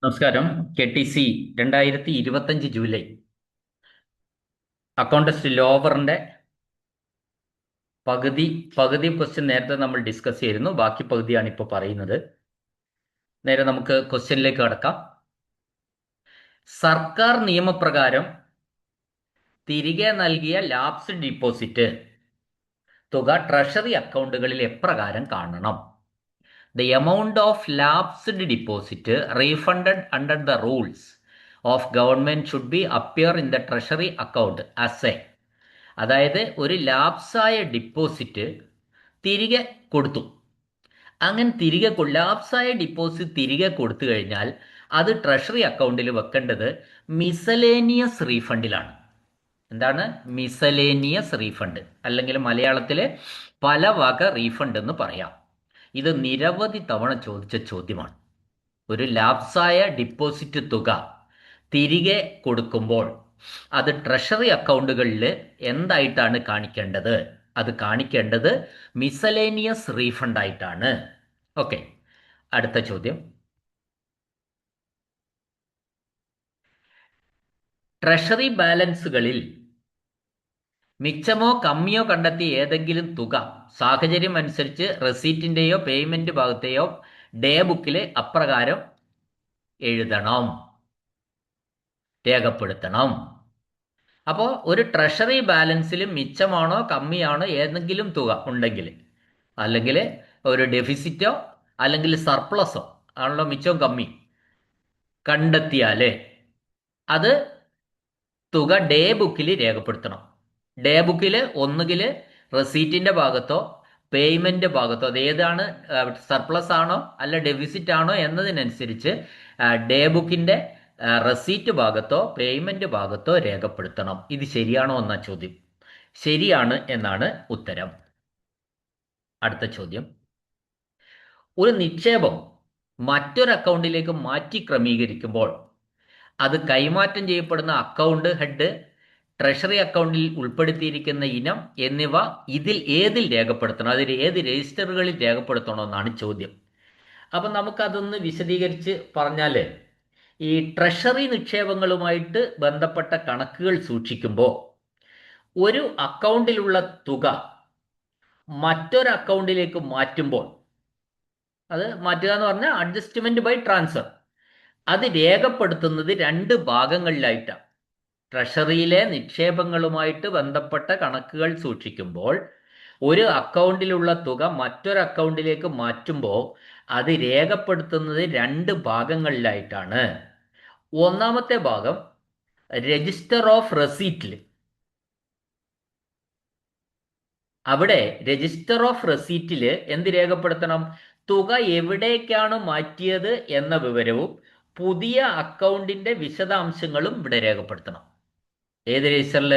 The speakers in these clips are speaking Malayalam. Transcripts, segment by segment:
നമസ്കാരം. KTC 2025 ജൂലൈ അക്കൗണ്ടൻസി ലോവറിന്റെ പകുതി പകുതി ക്വസ്റ്റ്യൻ നേരത്തെ നമ്മൾ ഡിസ്കസ് ചെയ്തിരുന്നു. ബാക്കി പകുതിയാണ് ഇപ്പോൾ പറയുന്നത്. നേരെ നമുക്ക് ക്വസ്റ്റ്യനിലേക്ക് കടക്കാം. സർക്കാർ നിയമപ്രകാരം തിരികെ നൽകിയ ലാപ്സ്ഡ് ഡിപ്പോസിറ്റ് തുക ട്രഷറി അക്കൗണ്ടുകളിൽ എപ്രകാരം കാണണം? The amount of lapsed deposit refunded under the rules of government should be appear in the treasury account as a, അതായത് ഒരു ലാപ്സായ ഡിപ്പോസിറ്റ് തിരികെ കൊടുത്തു. അങ്ങനെ ലാപ്സായ ഡിപ്പോസിറ്റ് തിരികെ കൊടുത്തു കഴിഞ്ഞാൽ അത് ട്രഷറി അക്കൗണ്ടിൽ വെക്കേണ്ടത് മിസലേനിയസ് റീഫണ്ടിലാണ്. എന്താണ് മിസലേനിയസ് റീഫണ്ട്? അല്ലെങ്കിൽ മലയാളത്തിൽ പല വക റീഫണ്ട് എന്ന് പറയാം. ഇത് നിരവധി തവണ ചോദിച്ച ചോദ്യമാണ്. ഒരു ലാപ്സായ ഡിപ്പോസിറ്റ് തുക തിരികെ കൊടുക്കുമ്പോൾ അത് ട്രഷറി അക്കൗണ്ടുകളിൽ എന്തായിട്ടാണ് കാണിക്കേണ്ടത്? അത് കാണിക്കേണ്ടത് മിസലേനിയസ് റീഫണ്ട് ആയിട്ടാണ്. ഓക്കെ, അടുത്ത ചോദ്യം. ട്രഷറി ബാലൻസുകളിൽ മിച്ചമോ കമ്മിയോ കണ്ടെത്തിയ ഏതെങ്കിലും തുക സാഹചര്യം അനുസരിച്ച് റെസീറ്റിന്റെയോ പേയ്മെന്റ് ഭാഗത്തെയോ ഡേ ബുക്കിൽ അപ്രകാരം എഴുതണം, രേഖപ്പെടുത്തണം. അപ്പോൾ ഒരു ട്രഷറി ബാലൻസിൽ മിച്ചമാണോ കമ്മിയാണോ ഏതെങ്കിലും തുക ഉണ്ടെങ്കിൽ, അല്ലെങ്കിൽ ഒരു ഡെഫിസിറ്റോ അല്ലെങ്കിൽ സർപ്ലസോ ആണല്ലോ മിച്ചവും കമ്മി കണ്ടെത്തിയാൽ അത് തുക ഡേ ബുക്കിൽ രേഖപ്പെടുത്തണം. ഡേ ബുക്കിൽ ഒന്നുകിൽ റെസീറ്റിന്റെ ഭാഗത്തോ പേയ്മെന്റ് ഭാഗത്തോ, അത് ഏതാണ്, സർപ്ലസ് ആണോ അല്ല ഡെഫിസിറ്റ് ആണോ എന്നതിനനുസരിച്ച് ഡേ ബുക്കിന്റെ റെസീറ്റ് ഭാഗത്തോ പേയ്മെന്റ് ഭാഗത്തോ രേഖപ്പെടുത്തണം. ഇത് ശരിയാണോ എന്ന ചോദ്യം. ശരിയാണ് എന്നാണ് ഉത്തരം. അടുത്ത ചോദ്യം. ഒരു നിക്ഷേപം മറ്റൊരു അക്കൗണ്ടിലേക്ക് മാറ്റി ക്രമീകരിക്കുമ്പോൾ അത് കൈമാറ്റം ചെയ്യപ്പെടുന്ന അക്കൗണ്ട് ഹെഡ്, ട്രഷറി അക്കൗണ്ടിൽ ഉൾപ്പെടുത്തിയിരിക്കുന്ന ഇനം എന്നിവ ഏതിൽ രേഖപ്പെടുത്തണം? അതിൽ ഏത് രജിസ്റ്ററുകളിൽ രേഖപ്പെടുത്തണമെന്നാണ് ചോദ്യം. അപ്പം നമുക്കതൊന്ന് വിശദീകരിച്ച് പറഞ്ഞാൽ, ഈ ട്രഷറി നിക്ഷേപങ്ങളുമായിട്ട് ബന്ധപ്പെട്ട കണക്കുകൾ സൂക്ഷിക്കുമ്പോൾ ഒരു അക്കൗണ്ടിലുള്ള തുക മറ്റൊരു അക്കൗണ്ടിലേക്ക് മാറ്റുമ്പോൾ, അത് മാറ്റുക എന്ന് പറഞ്ഞാൽ അഡ്ജസ്റ്റ്മെന്റ് ബൈ ട്രാൻസ്ഫർ, അത് രേഖപ്പെടുത്തുന്നത് രണ്ട് ഭാഗങ്ങളിലായിട്ടാണ്. ട്രഷറിയിലെ നിക്ഷേപങ്ങളുമായിട്ട് ബന്ധപ്പെട്ട കണക്കുകൾ സൂക്ഷിക്കുമ്പോൾ ഒരു അക്കൗണ്ടിലുള്ള തുക മറ്റൊരു അക്കൗണ്ടിലേക്ക് മാറ്റുമ്പോൾ അത് രേഖപ്പെടുത്തുന്നത് രണ്ട് ഭാഗങ്ങളിലായിട്ടാണ്. ഒന്നാമത്തെ ഭാഗം രജിസ്റ്റർ ഓഫ് റെസീറ്റിൽ. അവിടെ രജിസ്റ്റർ ഓഫ് റെസീറ്റിൽ എന്ത് രേഖപ്പെടുത്തണം? തുക എവിടേക്കാണ് മാറ്റിയത് എന്ന വിവരവും പുതിയ അക്കൗണ്ടിന്റെ വിശദാംശങ്ങളും ഇവിടെ രേഖപ്പെടുത്തണം. ഏത് രജിസ്റ്ററിൽ?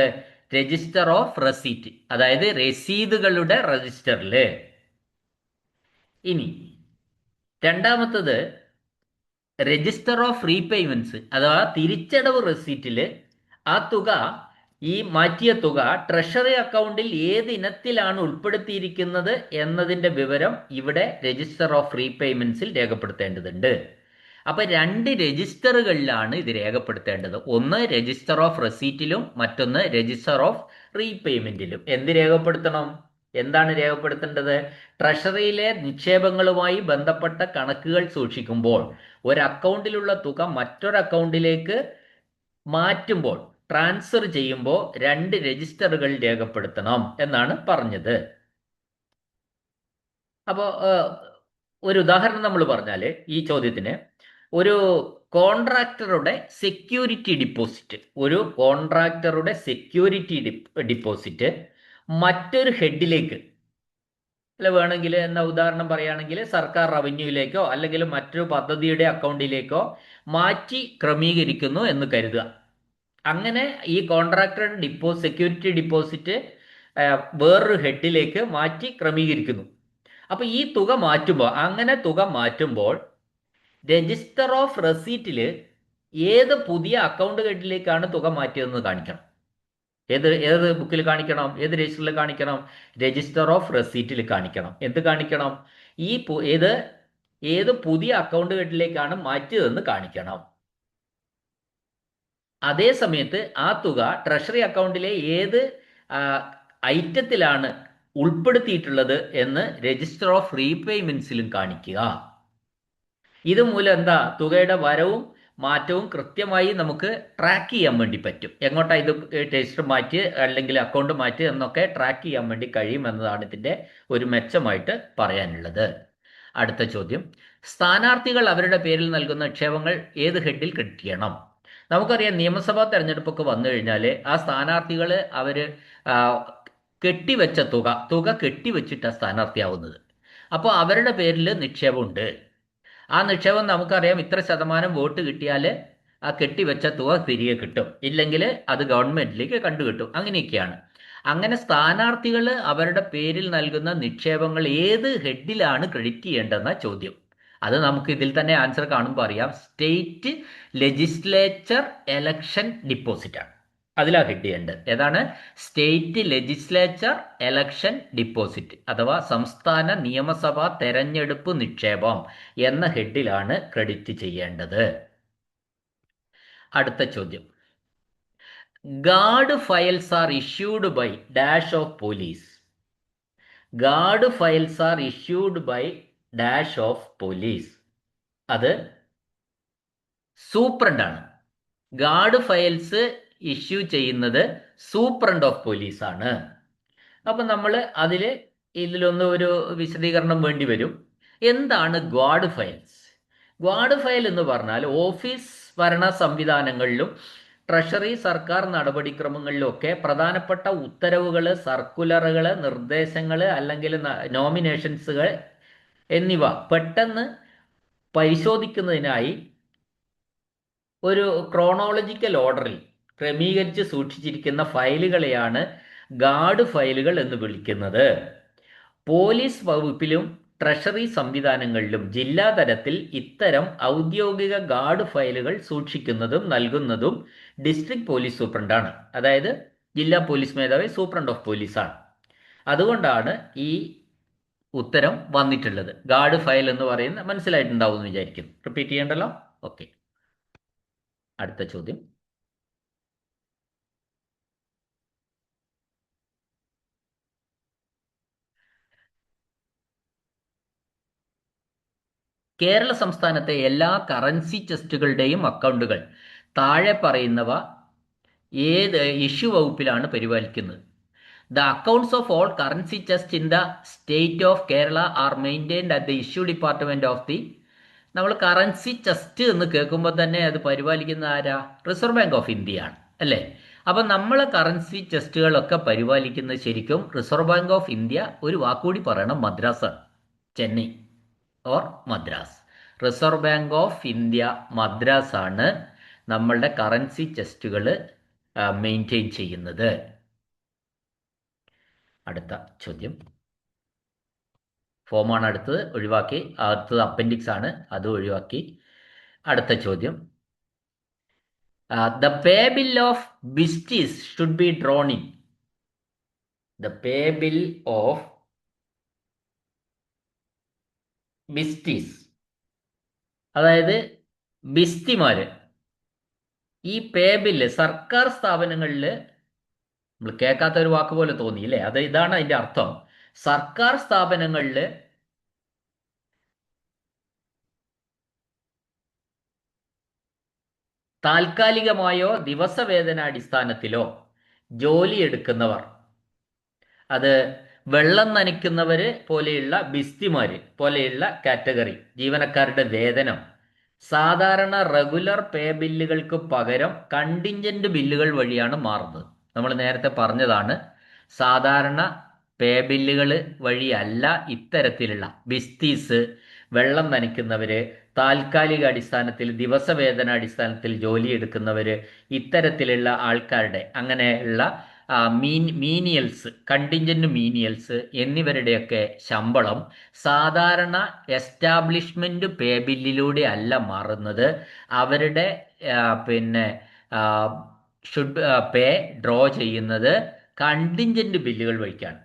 രജിസ്റ്റർ ഓഫ് റെസീറ്റ്, അതായത് രസീതുകളുടെ രജിസ്റ്ററിൽ. ഇനി രണ്ടാമത്തത് രജിസ്റ്റർ ഓഫ് റീപേയ്മെന്റ്സ്, അഥവാ തിരിച്ചടവ് റെസീറ്റിൽ ആ തുക, ഈ മാറ്റിയ തുക ട്രഷറി അക്കൗണ്ടിൽ ഏത് ഇനത്തിലാണ് ഉൾപ്പെടുത്തിയിരിക്കുന്നത് എന്നതിന്റെ വിവരം ഇവിടെ രജിസ്റ്റർ ഓഫ് റീപേയ്മെന്റ്സിൽ രേഖപ്പെടുത്തേണ്ടതുണ്ട്. അപ്പൊ രണ്ട് രജിസ്റ്ററുകളിലാണ് ഇത് രേഖപ്പെടുത്തേണ്ടത്. ഒന്ന് രജിസ്റ്റർ ഓഫ് റെസീറ്റിലും മറ്റൊന്ന് രജിസ്റ്റർ ഓഫ് റീപേയ്മെന്റിലും. എന്ത് രേഖപ്പെടുത്തണം? എന്താണ് രേഖപ്പെടുത്തേണ്ടത്? ട്രഷറിയിലെ നിക്ഷേപങ്ങളുമായി ബന്ധപ്പെട്ട കണക്കുകൾ സൂക്ഷിക്കുമ്പോൾ ഒരു അക്കൗണ്ടിലുള്ള തുക മറ്റൊരു അക്കൗണ്ടിലേക്ക് മാറ്റുമ്പോൾ, ട്രാൻസ്ഫർ ചെയ്യുമ്പോൾ രണ്ട് രജിസ്റ്ററുകൾ രേഖപ്പെടുത്തണം എന്നാണ് പറഞ്ഞത്. അപ്പോൾ ഒരു ഉദാഹരണം നമ്മൾ പറഞ്ഞാൽ ഈ ചോദ്യത്തിന്, ഒരു കോൺട്രാക്ടറുടെ സെക്യൂരിറ്റി ഡിപ്പോസിറ്റ് മറ്റൊരു ഹെഡിലേക്ക്, അല്ല വേണമെങ്കിൽ എന്ന ഉദാഹരണം പറയുകയാണെങ്കിൽ സർക്കാർ റവന്യൂയിലേക്കോ അല്ലെങ്കിൽ മറ്റൊരു പദ്ധതിയുടെ അക്കൗണ്ടിലേക്കോ മാറ്റി ക്രമീകരിക്കുന്നു എന്ന് കരുതുക. അങ്ങനെ ഈ കോൺട്രാക്ടറുടെ സെക്യൂരിറ്റി ഡിപ്പോസിറ്റ് വേറൊരു ഹെഡിലേക്ക് മാറ്റി ക്രമീകരിക്കുന്നു. അപ്പൊ ഈ തുക മാറ്റുമ്പോൾ രജിസ്റ്റർ ഓഫ് റെസീറ്റിൽ ഏത് പുതിയ അക്കൗണ്ട് ഹെഡിലേക്കാണ് തുക മാറ്റിയതെന്ന് കാണിക്കണം. ഏത് ബുക്കിൽ കാണിക്കണം? ഏത് രജിസ്റ്ററിൽ കാണിക്കണം? രജിസ്റ്റർ ഓഫ് റെസീറ്റിൽ കാണിക്കണം. എന്ത് കാണിക്കണം? ഏത് ഏത് പുതിയ അക്കൗണ്ട് ഹെഡിലേക്കാണ് മാറ്റിയതെന്ന് കാണിക്കണം. അതേ സമയത്ത് ആ തുക ട്രഷറി അക്കൗണ്ടിലെ ഏത് ഐറ്റത്തിലാണ് ഉൾപ്പെടുത്തിയിട്ടുള്ളത് എന്ന് രജിസ്റ്റർ ഓഫ് റീപേയ്മെന്റ്സിലും കാണിക്കുക. ഇത് മൂലം എന്താ, തുകയുടെ വരവും മാറ്റവും കൃത്യമായി നമുക്ക് ട്രാക്ക് ചെയ്യാൻ വേണ്ടി പറ്റും. എങ്ങോട്ടാ ഇത് രജിസ്റ്റർ മാറ്റി അല്ലെങ്കിൽ അക്കൗണ്ട് മാറ്റി എന്നൊക്കെ ട്രാക്ക് ചെയ്യാൻ വേണ്ടി കഴിയും എന്നതാണ് ഇതിന്റെ ഒരു മെച്ചമായിട്ട് പറയാനുള്ളത്. അടുത്ത ചോദ്യം, സ്ഥാനാർത്ഥികൾ അവരുടെ പേരിൽ നൽകുന്ന നിക്ഷേപങ്ങൾ ഏത് ഹെഡിൽ ക്രെഡിറ്റ് ചെയ്യണം? നമുക്കറിയാം, നിയമസഭാ തെരഞ്ഞെടുപ്പൊക്കെ വന്നു കഴിഞ്ഞാൽ ആ സ്ഥാനാർത്ഥികൾ അവർ കെട്ടിവെച്ച തുക കെട്ടിവെച്ചിട്ടാണ് സ്ഥാനാർത്ഥിയാവുന്നത്. അപ്പോൾ അവരുടെ പേരിൽ നിക്ഷേപമുണ്ട്. ആ നിക്ഷേപം നമുക്കറിയാം, ഇത്ര ശതമാനം വോട്ട് കിട്ടിയാൽ ആ കെട്ടിവെച്ച തുക തിരികെ കിട്ടും, ഇല്ലെങ്കിൽ അത് ഗവൺമെന്റിലേക്ക് കണ്ടുകിട്ടും. അങ്ങനെയൊക്കെയാണ്. അങ്ങനെ സ്ഥാനാർത്ഥികൾ അവരുടെ പേരിൽ നൽകുന്ന നിക്ഷേപങ്ങൾ ഏത് ഹെഡിലാണ് ക്രെഡിറ്റ് ചെയ്യേണ്ടതെന്ന ചോദ്യം. അത് നമുക്ക് ഇതിൽ തന്നെ ആൻസർ കാണുമ്പോൾ അറിയാം. സ്റ്റേറ്റ് ലെജിസ്ലേച്ചർ എലക്ഷൻ ഡിപ്പോസിറ്റ് ആണ് അതിലാ ഹെഡ് ചെയ്യേണ്ടത്. ഏതാണ്? സ്റ്റേറ്റ് ലെജിസ്ലേച്ചർ എലക്ഷൻ ഡിപ്പോസിറ്റ് അഥവാ സംസ്ഥാന നിയമസഭാ തെരഞ്ഞെടുപ്പ് നിക്ഷേപം എന്ന ഹെഡിലാണ് ക്രെഡിറ്റ് ചെയ്യേണ്ടത്. അടുത്ത ചോദ്യം, guard files are issued by dash of police. Guard files are issued by dash of police. അത് സൂപ്രണ്ടാണ്. ഗാർഡ് ഫയൽസ് ഇഷ്യൂ ചെയ്യുന്നത് സൂപ്രണ്ട് ഓഫ് പോലീസ് ആണ്. അപ്പം നമ്മൾ ഇതിലൊന്ന് ഒരു വിശദീകരണം വേണ്ടി വരും. എന്താണ് ഗാർഡ് ഫയൽസ്? ഗാർഡ് ഫയൽ എന്ന് പറഞ്ഞാൽ ഓഫീസ് ഭരണ സംവിധാനങ്ങളിലും ട്രഷറി സർക്കാർ നടപടിക്രമങ്ങളിലും ഒക്കെ പ്രധാനപ്പെട്ട ഉത്തരവുകൾ, സർക്കുലറുകൾ, നിർദ്ദേശങ്ങൾ അല്ലെങ്കിൽ നോമിനേഷൻസുകൾ എന്നിവ പെട്ടെന്ന് പരിശോധിക്കുന്നതിനായി ഒരു ക്രോണോളജിക്കൽ ഓർഡറിൽ ക്രമീകരിച്ച് സൂക്ഷിച്ചിരിക്കുന്ന ഫയലുകളെയാണ് ഗാർഡ് ഫയലുകൾ എന്ന് വിളിക്കുന്നത്. പോലീസ് വകുപ്പിലും ട്രഷറി സംവിധാനങ്ങളിലും ജില്ലാ തലത്തിൽ ഇത്തരം ഔദ്യോഗിക ഗാർഡ് ഫയലുകൾ സൂക്ഷിക്കുന്നതും നൽകുന്നതും ഡിസ്ട്രിക്ട് പോലീസ് സൂപ്രണ്ടാണ്. അതായത് ജില്ലാ പോലീസ് മേധാവി സൂപ്രണ്ട് ഓഫ് പോലീസാണ്. അതുകൊണ്ടാണ് ഈ ഉത്തരം വന്നിട്ടുള്ളത്. ഗാർഡ് ഫയൽ എന്ന് പറയുന്നത് മനസ്സിലായിട്ടുണ്ടാവും എന്ന് വിചാരിക്കും. റിപ്പീറ്റ് ചെയ്യണ്ടല്ലോ. ഓക്കെ, അടുത്ത ചോദ്യം, കേരള സംസ്ഥാനത്തെ എല്ലാ കറൻസി ചെസ്റ്റുകളുടെയും അക്കൗണ്ടുകൾ താഴെ പറയുന്നവ ഏത് ഇഷ്യൂ വകുപ്പിലാണ് പരിപാലിക്കുന്നത്? The accounts of all currency chest in the state of Kerala are maintained at the issue department of the. നമ്മൾ കറൻസി ചെസ്റ്റ് എന്ന് കേൾക്കുമ്പോൾ തന്നെ അത് പരിപാലിക്കുന്ന ആരാ? റിസർവ് ബാങ്ക് ഓഫ് ഇന്ത്യ ആണ്, അല്ലേ? അപ്പം നമ്മൾ കറൻസി ചെസ്റ്റുകളൊക്കെ പരിപാലിക്കുന്നത് ശരിക്കും റിസർവ് ബാങ്ക് ഓഫ് ഇന്ത്യ. ഒരു വാക്കുകൂടി പറയണം, മദ്രാസാണ്. Chennai or Madras. Reserve bank of India Madras ആണ് നമ്മളുടെ കറൻസി ചെസ്റ്റുകൾ മെയിൻറ്റെയിൻ ചെയ്യുന്നത്. അടുത്ത ചോദ്യം, ഫോമാണ് അടുത്തത്, ഒഴിവാക്കി. അടുത്തത് അപ്പൻഡിക്സ് ആണ്, അത് ഒഴിവാക്കി. അടുത്ത ചോദ്യം, the pay bill of bhisties should be drawn in. The pay bill of bhisties, അതായത് ബിസ്തിമാര്. ഈ പേ ബില്ല് സർക്കാർ സ്ഥാപനങ്ങളിൽ, നമ്മൾ കേൾക്കാത്ത ഒരു വാക്ക് പോലെ തോന്നിയില്ലേ? ഇതാണ് അതിന്റെ അർത്ഥം. സർക്കാർ സ്ഥാപനങ്ങളിൽ താൽക്കാലികമായോ ദിവസവേതനാടിസ്ഥാനത്തിലോ ജോലിയെടുക്കുന്നവർ, അത് വെള്ളം നനയ്ക്കുന്നവര് പോലെയുള്ള ബിസ്തിമാര് പോലെയുള്ള കാറ്റഗറി ജീവനക്കാരുടെ വേതനം സാധാരണ റെഗുലർ പേ ബില്ലുകൾക്ക് പകരം കണ്ടിൻജന്റ് ബില്ലുകൾ വഴിയാണ് മാറുന്നത്. നമ്മൾ നേരത്തെ പറഞ്ഞതാണ്, സാധാരണ പേ ബില്ലുകൾ വഴിയല്ല ഇത്തരത്തിലുള്ള ബിസ്തീസ്, വെള്ളം നനയ്ക്കുന്നവര്, താൽക്കാലിക അടിസ്ഥാനത്തിൽ ദിവസവേതനാടിസ്ഥാനത്തിൽ ജോലിയെടുക്കുന്നവര്, ഇത്തരത്തിലുള്ള ആൾക്കാരുടെ അങ്ങനെയുള്ള മീനിയൽസ്, കണ്ടിൻജന്റ് മീനിയൽസ് എന്നിവരുടെയൊക്കെ ശമ്പളം സാധാരണ എസ്റ്റാബ്ലിഷ്മെന്റ് പേ ബില്ലിലൂടെ അല്ല മാറുന്നത്. അവരുടെ ഷുഡ് പേ ഡ്രോ ചെയ്യുന്നത് കണ്ടിൻജന്റ് ബില്ലുകൾ വഴിയാണ്.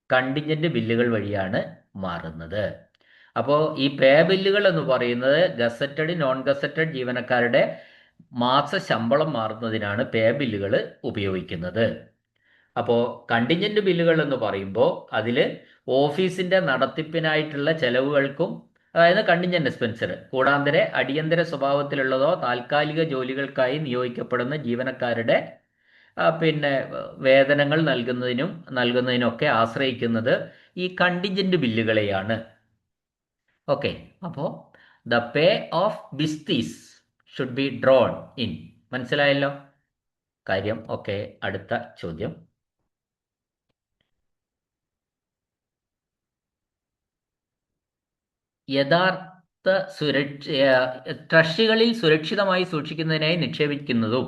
കണ്ടിൻജന്റ് ബില്ലുകൾ വഴിയാണ് മാറുന്നത്. അപ്പോൾ ഈ പേ ബില്ലുകൾ എന്ന് പറയുന്നത് ഗസറ്റഡ് നോൺ ഗസറ്റഡ് ജീവനക്കാരുടെ മാസ ശമ്പളം മാറുന്നതിനാണ് പേ ബില്ലുകൾ ഉപയോഗിക്കുന്നത്. അപ്പോൾ കണ്ടിൻജന്റ് ബില്ലുകൾ എന്ന് പറയുമ്പോൾ അതിൽ ഓഫീസിന്റെ നടത്തിപ്പിനായിട്ടുള്ള ചെലവുകൾക്കും, അതായത് കണ്ടിൻജന്റ് എക്സ്പെൻസർ, കൂടാതെ അടിയന്തര സ്വഭാവത്തിലുള്ളതോ താൽക്കാലിക ജോലികൾക്കായി നിയോഗിക്കപ്പെടുന്ന ജീവനക്കാരുടെ പിന്നെ വേതനങ്ങൾ നൽകുന്നതിനൊക്കെ ആശ്രയിക്കുന്നത് ഈ കണ്ടിൻജന്റ് ബില്ലുകളെയാണ്. ഓക്കെ, അപ്പോൾ the pay of bhisties should be drawn in. മനസ്സിലായല്ലോ കാര്യം? ഓക്കെ, അടുത്ത ചോദ്യം. യഥാർത്ഥ ട്രഷറികളിൽ സുരക്ഷിതമായി സൂക്ഷിക്കുന്നതിനായി നിക്ഷേപിക്കുന്നതും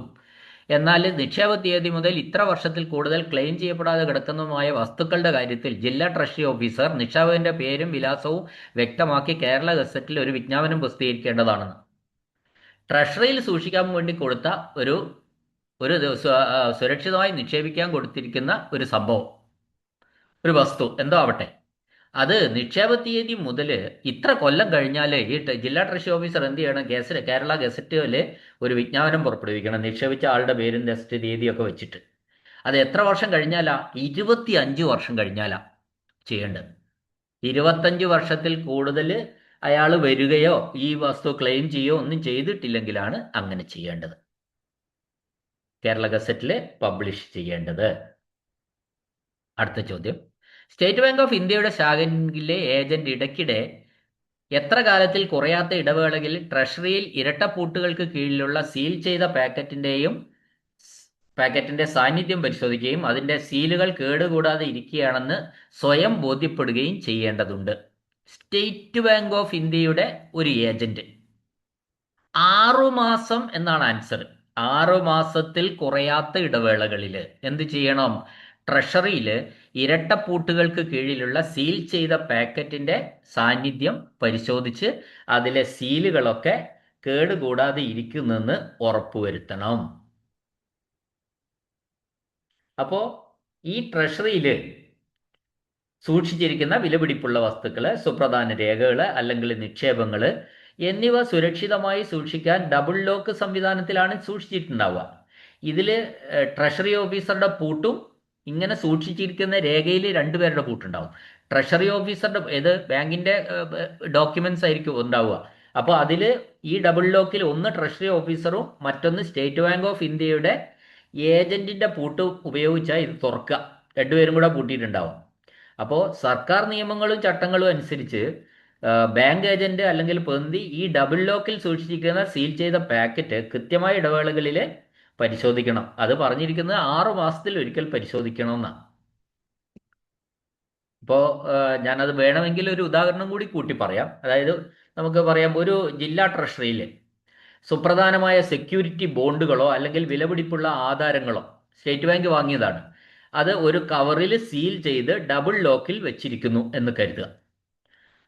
എന്നാൽ നിക്ഷേപ തീയതി മുതൽ ഇത്ര വർഷത്തിൽ കൂടുതൽ ക്ലെയിം ചെയ്യപ്പെടാതെ കിടക്കുന്നതുമായ വസ്തുക്കളുടെ കാര്യത്തിൽ ജില്ലാ ട്രഷറി ഓഫീസർ നിക്ഷേപകന്റെ പേരും വിലാസവും വ്യക്തമാക്കി കേരള ഗസറ്റിൽ ഒരു വിജ്ഞാപനം പ്രസിദ്ധീകരിക്കേണ്ടതാണെന്ന്. ട്രഷറിയിൽ സൂക്ഷിക്കാൻ വേണ്ടി കൊടുത്ത ഒരു സുരക്ഷിതമായി നിക്ഷേപിക്കാൻ കൊടുത്തിരിക്കുന്ന ഒരു സംഭവം, ഒരു വസ്തു എന്തോ ആവട്ടെ, അത് നിക്ഷേപ തീയതി മുതൽ ഇത്ര കൊല്ലം കഴിഞ്ഞാൽ ഈ ജില്ലാ ട്രഷറി ഓഫീസർ എന്ത് ചെയ്യണം? കേരള ഗസറ്റിൽ ഒരു വിജ്ഞാപനം പുറപ്പെടുവിക്കണം, നിക്ഷേപിച്ച ആളുടെ പേരും ടെസ്റ്റ് തീയതിയൊക്കെ വെച്ചിട്ട്. അത് എത്ര വർഷം കഴിഞ്ഞാലാ? 25 വർഷം കഴിഞ്ഞാലാ ചെയ്യേണ്ടത്. 25 വർഷത്തിൽ കൂടുതൽ അയാൾ വരികയോ ഈ വസ്തു ക്ലെയിം ചെയ്യുകയോ ഒന്നും ചെയ്തിട്ടില്ലെങ്കിലാണ് അങ്ങനെ ചെയ്യേണ്ടത്, കേരള ഗസറ്റിൽ പബ്ലിഷ് ചെയ്യേണ്ടത്. അടുത്ത ചോദ്യം. സ്റ്റേറ്റ് ബാങ്ക് ഓഫ് ഇന്ത്യയുടെ ശാഖയിലെ ഏജന്റ് ഇടയ്ക്കിടെ എത്ര കാലത്തിൽ കുറയാത്ത ഇടവേളകളിൽ ട്രഷറിയിൽ ഇരട്ടപ്പൂട്ടുകൾക്ക് കീഴിലുള്ള സീൽ ചെയ്ത പാക്കറ്റിന്റെ സാന്നിധ്യം പരിശോധിക്കുകയും അതിന്റെ സീലുകൾ കേടുകൂടാതെ ഇരിക്കുകയാണെന്ന് സ്വയം ബോധ്യപ്പെടുകയും ചെയ്യേണ്ടതുണ്ട്. സ്റ്റേറ്റ് ബാങ്ക് ഓഫ് ഇന്ത്യയുടെ ഒരു ഏജന്റ് 6 മാസം എന്നാണ് ആൻസർ. 6 മാസത്തിൽ കുറയാത്ത ഇടവേളകളിൽ എന്ത് ചെയ്യണം? ട്രഷറിയിൽ ഇരട്ടപ്പൂട്ടുകൾക്ക് കീഴിലുള്ള സീൽ ചെയ്ത പാക്കറ്റിന്റെ സാന്നിധ്യം പരിശോധിച്ച് അതിലെ സീലുകളൊക്കെ കേടുകൂടാതെ ഇരിക്കുന്നെന്ന് ഉറപ്പുവരുത്തണം. അപ്പോൾ ഈ ട്രഷറിയിൽ സൂക്ഷിച്ചിരിക്കുന്ന വിലപിടിപ്പുള്ള വസ്തുക്കൾ, സുപ്രധാന രേഖകൾ അല്ലെങ്കിൽ നിക്ഷേപങ്ങൾ എന്നിവ സുരക്ഷിതമായി സൂക്ഷിക്കാൻ ഡബിൾ ലോക്ക് സംവിധാനത്തിലാണ് സൂക്ഷിച്ചിട്ടുണ്ടാവുക. ഇതിൽ ട്രഷറി ഓഫീസറുടെ പൂട്ടും ഇങ്ങനെ സൂക്ഷിച്ചിരിക്കുന്ന രേഖയിൽ 2 പേരുടെ പൂട്ടുണ്ടാവും. ട്രഷറി ഓഫീസറുടെ ബാങ്കിന്റെ ഡോക്യുമെന്റ്സ് ആയിരിക്കും ഉണ്ടാവുക. അപ്പോൾ അതിൽ ഈ ഡബിൾ ലോക്കിൽ ഒന്ന് ട്രഷറി ഓഫീസറും മറ്റൊന്ന് സ്റ്റേറ്റ് ബാങ്ക് ഓഫ് ഇന്ത്യയുടെ ഏജന്റിന്റെ പൂട്ട് ഉപയോഗിച്ചാൽ ഇത് തുറക്കുക. 2 പേരും കൂടെ പൂട്ടിയിട്ടുണ്ടാവും. അപ്പോൾ സർക്കാർ നിയമങ്ങളും ചട്ടങ്ങളും അനുസരിച്ച് ബാങ്ക് ഏജന്റ് അല്ലെങ്കിൽ പ്രതിനിധി ഈ ഡബിൾ ലോക്കിൽ സൂക്ഷിച്ചിരിക്കുന്ന സീൽ ചെയ്ത പാക്കറ്റ് കൃത്യമായ ഇടവേളകളിൽ പരിശോധിക്കണം. അത് പറഞ്ഞിരിക്കുന്നത് 6 മാസത്തിൽ ഒരിക്കൽ പരിശോധിക്കണമെന്നാണ്. ഇപ്പോൾ ഞാനത് വേണമെങ്കിൽ ഒരു ഉദാഹരണം കൂടി കൂട്ടി പറയാം. അതായത് നമുക്ക് പറയാം, ഒരു ജില്ലാ ട്രഷറിയിൽ സുപ്രധാനമായ സെക്യൂരിറ്റി ബോണ്ടുകളോ അല്ലെങ്കിൽ വിലപിടിപ്പുള്ള ആധാരങ്ങളോ സ്റ്റേറ്റ് ബാങ്ക് വാങ്ങിയതാണ്, അത് ഒരു കവറിൽ സീൽ ചെയ്ത് ഡബിൾ ലോക്കിൽ വെച്ചിരിക്കുന്നു എന്ന് കരുതുക.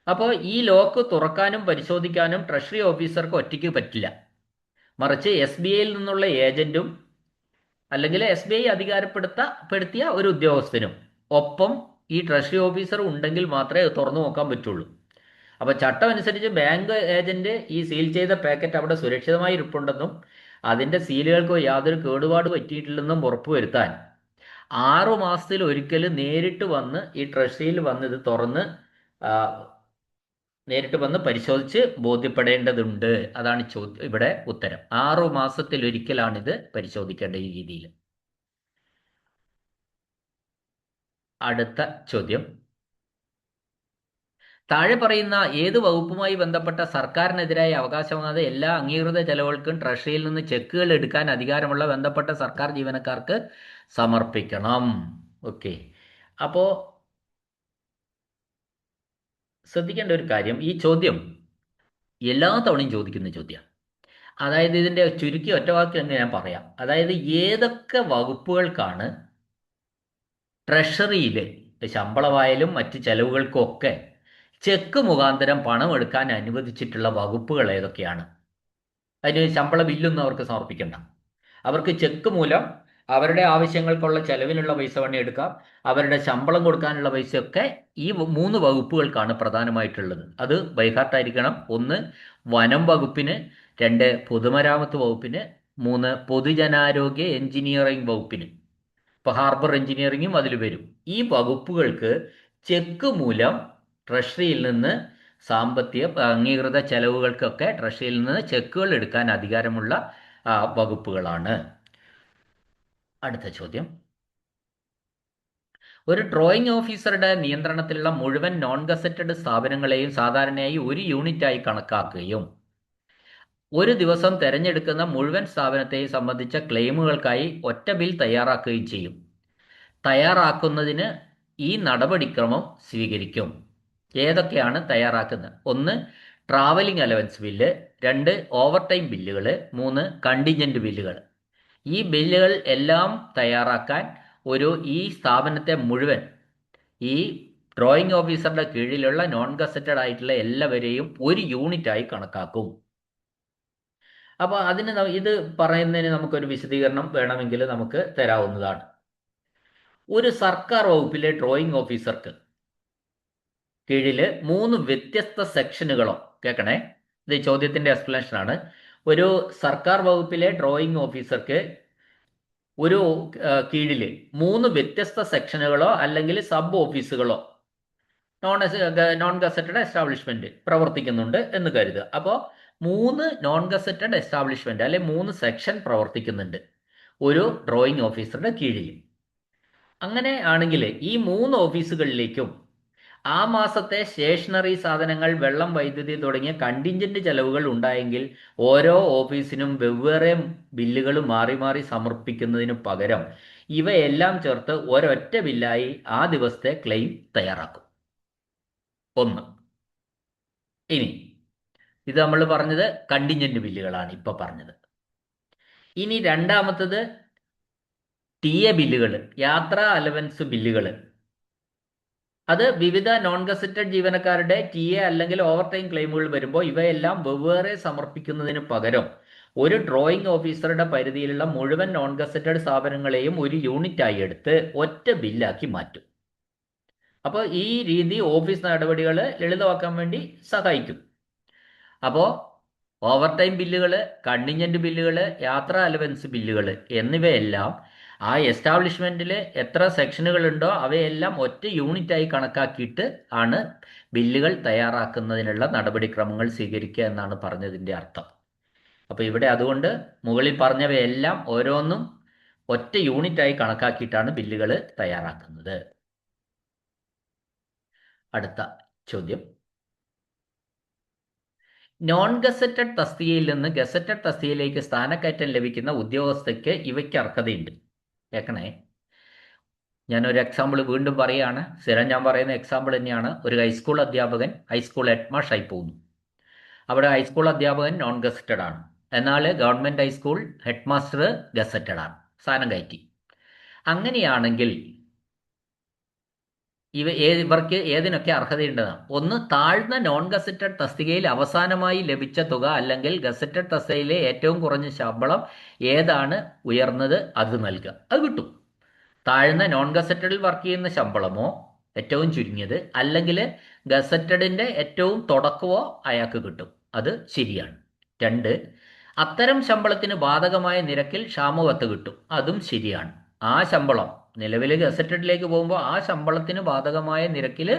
അപ്പോൾ ഈ ലോക്ക് തുറക്കാനും പരിശോധിക്കാനും ട്രഷറി ഓഫീസർക്ക് ഒറ്റയ്ക്ക് പറ്റില്ല. മറിച്ച് SBIയിൽ നിന്നുള്ള ഏജന്റും അല്ലെങ്കിൽ SBI അധികാരപ്പെടുത്തിയ ഒരു ഉദ്യോഗസ്ഥനും ഒപ്പം ഈ ട്രഷറി ഓഫീസർ ഉണ്ടെങ്കിൽ മാത്രമേ തുറന്നു നോക്കാൻ പറ്റുള്ളൂ. അപ്പോൾ ചട്ടം അനുസരിച്ച് ബാങ്ക് ഏജന്റ് ഈ സീൽ ചെയ്ത പാക്കറ്റ് അവിടെ സുരക്ഷിതമായി ഇരിപ്പുണ്ടെന്നും അതിൻ്റെ സീലുകൾക്ക് യാതൊരു കേടുപാട് പറ്റിയിട്ടില്ലെന്നും ഉറപ്പുവരുത്താൻ 6 മാസത്തിൽ ഒരിക്കൽ നേരിട്ട് വന്ന് ഈ ട്രഷറിയിൽ വന്ന് ഇത് തുറന്ന് നേരിട്ട് വന്ന് പരിശോധിച്ച് ബോധ്യപ്പെടേണ്ടതുണ്ട്. അതാണ് ഇവിടെ ഉത്തരം. 6 മാസത്തിൽ ഒരിക്കലാണ് ഇത് പരിശോധിക്കേണ്ട ഈ രീതിയിൽ. അടുത്ത ചോദ്യം. താഴെ പറയുന്ന ഏത് വകുപ്പുമായി ബന്ധപ്പെട്ട സർക്കാരിനെതിരായി അവകാശമാകാതെ എല്ലാ അംഗീകൃത ചെലവുകൾക്കും ട്രഷറിയിൽ നിന്ന് ചെക്കുകൾ എടുക്കാൻ അധികാരമുള്ള ബന്ധപ്പെട്ട സർക്കാർ ജീവനക്കാർക്ക് സമർപ്പിക്കണം? ഓക്കെ, അപ്പോൾ ശ്രദ്ധിക്കേണ്ട ഒരു കാര്യം, ഈ ചോദ്യം എല്ലാ തവണയും ചോദിക്കുന്ന ചോദ്യമാണ്. അതായത് ഇതിൻ്റെ ചുരുക്കി ഒറ്റവാക്കിൽ എന്ന് ഞാൻ പറയാം. അതായത് ഏതൊക്കെ വകുപ്പുകൾക്കാണ് ട്രഷറിയിൽ ശമ്പളമായാലും മറ്റ് ചെലവുകൾക്കൊക്കെ ചെക്ക് മുഖാന്തരം പണം എടുക്കാൻ അനുവദിച്ചിട്ടുള്ള വകുപ്പുകൾ ഏതൊക്കെയാണ്? അതിന് ശമ്പള ബില്ലൊന്നും അവർക്ക് സമർപ്പിക്കണ്ട. അവർക്ക് ചെക്ക് മൂലം അവരുടെ ആവശ്യങ്ങൾക്കുള്ള ചെലവിനുള്ള പൈസ വേണേൽ എടുക്കാം, അവരുടെ ശമ്പളം കൊടുക്കാനുള്ള പൈസയൊക്കെ ഈ 3 വകുപ്പുകൾക്കാണ് പ്രധാനമായിട്ടുള്ളത്. അത് ബൈഹാർട്ടായിരിക്കണം. 1 വനം വകുപ്പിന്, 2 പൊതുമരാമത്ത് വകുപ്പിന്, 3 പൊതുജനാരോഗ്യ എഞ്ചിനീയറിംഗ് വകുപ്പിന്. ഇപ്പോൾ ഹാർബർ എഞ്ചിനീയറിംഗും അതിൽ വരും. ഈ വകുപ്പുകൾക്ക് ചെക്ക് മൂലം ട്രഷറിയിൽ നിന്ന് സാമ്പത്തിക അംഗീകൃത ചെലവുകൾക്കൊക്കെ ട്രഷറിയിൽ നിന്ന് ചെക്കുകൾ എടുക്കാൻ അധികാരമുള്ള വകുപ്പുകളാണ്. അടുത്ത ചോദ്യം. ഒരു ഡ്രോയിങ് ഓഫീസറുടെ നിയന്ത്രണത്തിലുള്ള മുഴുവൻ നോൺ ഗസറ്റഡ് സ്ഥാപനങ്ങളെയും സാധാരണയായി ഒരു യൂണിറ്റായി കണക്കാക്കുകയും ഒരു ദിവസം തിരഞ്ഞെടുക്കുന്ന മുഴുവൻ സ്ഥാപനത്തെയും സംബന്ധിച്ച ക്ലെയിമുകൾക്കായി ഒറ്റ ബിൽ തയ്യാറാക്കുകയും ചെയ്യും. തയ്യാറാക്കുന്നതിന് ഈ നടപടിക്രമം സ്വീകരിക്കും. ഏതൊക്കെയാണ് തയ്യാറാക്കുന്നത്? 1 travelling allowance bill, 2 over time ബില്ലുകൾ, 3 കണ്ടിൻജന്റ് ബില്ലുകൾ. ഈ ബില്ലുകൾ എല്ലാം തയ്യാറാക്കാൻ ഈ സ്ഥാപനത്തെ മുഴുവൻ, ഈ ഡ്രോയിങ് ഓഫീസറുടെ കീഴിലുള്ള നോൺ ഗസറ്റഡ് ആയിട്ടുള്ള എല്ലാവരെയും ഒരു യൂണിറ്റായി കണക്കാക്കും. അപ്പോൾ ഇത് പറയുന്നതിന് നമുക്കൊരു വിശദീകരണം വേണമെങ്കിൽ നമുക്ക് തരാവുന്നതാണ്. ഒരു സർക്കാർ വകുപ്പിലെ ഡ്രോയിങ് ഓഫീസർക്ക് കീഴിൽ 3 വ്യത്യസ്ത സെക്ഷനുകളോ, കേൾക്കണേ, ഇത് ചോദ്യത്തിന്റെ എക്സ്പ്ലനേഷൻ ആണ്. ഒരു സർക്കാർ വകുപ്പിലെ ഡ്രോയിങ് ഓഫീസർക്ക് ഒരു കീഴിൽ 3 വ്യത്യസ്ത സെക്ഷനുകളോ അല്ലെങ്കിൽ സബ് ഓഫീസുകളോ നോൺ ഗസറ്റഡ് എസ്റ്റാബ്ലിഷ്മെന്റ് പ്രവർത്തിക്കുന്നുണ്ട് എന്ന് കരുതുക. അപ്പോൾ 3 നോൺ ഗസറ്റഡ് എസ്റ്റാബ്ലിഷ്മെന്റ് അല്ലെ 3 സെക്ഷൻ പ്രവർത്തിക്കുന്നുണ്ട് ഒരു ഡ്രോയിങ് ഓഫീസറുടെ കീഴിൽ. അങ്ങനെ ആണെങ്കിൽ ഈ 3 ഓഫീസുകളിലേക്കും ആ മാസത്തെ സ്റ്റേഷനറി സാധനങ്ങൾ, വെള്ളം, വൈദ്യുതി തുടങ്ങിയ കണ്ടിൻജന്റ് ചെലവുകൾ ഉണ്ടായെങ്കിൽ ഓരോ ഓഫീസിനും വെവ്വേറെ ബില്ലുകൾ മാറി മാറി സമർപ്പിക്കുന്നതിന് പകരം ഇവയെല്ലാം ചേർത്ത് ഒരൊറ്റ ബില്ലായി ആ ദിവസത്തെ ക്ലെയിം തയ്യാറാക്കും. 1. ഇനി ഇത് നമ്മൾ പറഞ്ഞത് കണ്ടിൻജന്റ് ബില്ലുകളാണ് ഇപ്പൊ പറഞ്ഞത്. ഇനി രണ്ടാമത്തത് TA ബില്ലുകൾ, യാത്രാ അലവൻസ് ബില്ലുകൾ. അത് വിവിധ നോൺ ഗസറ്റഡ് ജീവനക്കാരുടെ TA അല്ലെങ്കിൽ ഓവർ ടൈം ക്ലെയിമുകൾ വരുമ്പോൾ ഇവയെല്ലാം വെവ്വേറെ സമർപ്പിക്കുന്നതിന് പകരം ഒരു ഡ്രോയിങ് ഓഫീസറുടെ പരിധിയിലുള്ള മുഴുവൻ നോൺ ഗസറ്റഡ് സ്ഥാപനങ്ങളെയും ഒരു യൂണിറ്റായി എടുത്ത് ഒറ്റ ബില്ലാക്കി മാറ്റും. അപ്പോൾ ഈ രീതി ഓഫീസ് നടപടികൾ ലളിതമാക്കാൻ വേണ്ടി സഹായിക്കും. അപ്പോൾ ഓവർ ടൈം ബില്ലുകൾ, കണ്ടിൻജന്റ് ബില്ലുകൾ, യാത്രാ അലവൻസ് ബില്ലുകൾ എന്നിവയെല്ലാം ആ എസ്റ്റാബ്ലിഷ്മെന്റിൽ എത്ര സെക്ഷനുകൾ ഉണ്ടോ അവയെല്ലാം ഒറ്റ യൂണിറ്റായി കണക്കാക്കിയിട്ട് ആണ് ബില്ലുകൾ തയ്യാറാക്കുന്നതിനുള്ള നടപടിക്രമങ്ങൾ സ്വീകരിക്കുക എന്നാണ് പറഞ്ഞതിൻ്റെ അർത്ഥം. അപ്പോൾ ഇവിടെ അതുകൊണ്ട് മുകളിൽ പറഞ്ഞവയെല്ലാം ഓരോന്നും ഒറ്റ യൂണിറ്റായി കണക്കാക്കിയിട്ടാണ് ബില്ലുകൾ തയ്യാറാക്കുന്നത്. അടുത്ത ചോദ്യം. നോൺ ഗസറ്റഡ് തസ്തികയിൽ നിന്ന് ഗസറ്റഡ് തസ്തികയിലേക്ക് സ്ഥാനക്കയറ്റം ലഭിക്കുന്ന ഉദ്യോഗസ്ഥയ്ക്ക് ഇവയ്ക്ക് അർഹതയുണ്ട്. കേൾക്കണേ, ഞാനൊരു എക്സാമ്പിൾ വീണ്ടും പറയുകയാണ്. സ്ഥിരം ഞാൻ പറയുന്ന എക്സാമ്പിൾ തന്നെയാണ്. ഒരു ഹൈസ്കൂൾ അധ്യാപകൻ ഹൈസ്കൂൾ ഹെഡ്മാസ്റ്ററായി പോകുന്നു. അവിടെ ഹൈസ്കൂൾ അധ്യാപകൻ നോൺ ഗസറ്റഡ് ആണ്, എന്നാൽ ഗവൺമെൻറ് ഹൈസ്കൂൾ ഹെഡ്മാസ്റ്റർ ഗസറ്റഡ് ആണ്, സ്ഥാനം കയറ്റി. അങ്ങനെയാണെങ്കിൽ ഇവർക്ക് ഏതിനൊക്കെ അർഹതയുണ്ടെന്നാണ്. 1, താഴ്ന്ന നോൺ ഗസറ്റഡ് തസ്തികയിൽ അവസാനമായി ലഭിച്ച തുക അല്ലെങ്കിൽ ഗസറ്റഡ് തസ്തികയിലെ ഏറ്റവും കുറഞ്ഞ ശമ്പളം ഏതാണ് ഉയർന്നത് അത് നൽകുക, അത് കിട്ടും. താഴ്ന്ന നോൺ ഗസറ്റഡിൽ വർക്ക് ചെയ്യുന്ന ശമ്പളമോ ഏറ്റവും ചുരുങ്ങിയത്, അല്ലെങ്കിൽ ഗസറ്റഡിൻ്റെ ഏറ്റവും തുടക്കമോ അയാൾക്ക് കിട്ടും, അത് ശരിയാണ്. 2, അത്തരം ശമ്പളത്തിന് ബാധകമായ നിരക്കിൽ ക്ഷാമബത്ത കിട്ടും, അതും ശരിയാണ്. ആ ശമ്പളം നിലവിൽ ഗസറ്റഡിലേക്ക് പോകുമ്പോൾ ആ ശമ്പളത്തിന് ബാധകമായ നിരക്കിൽ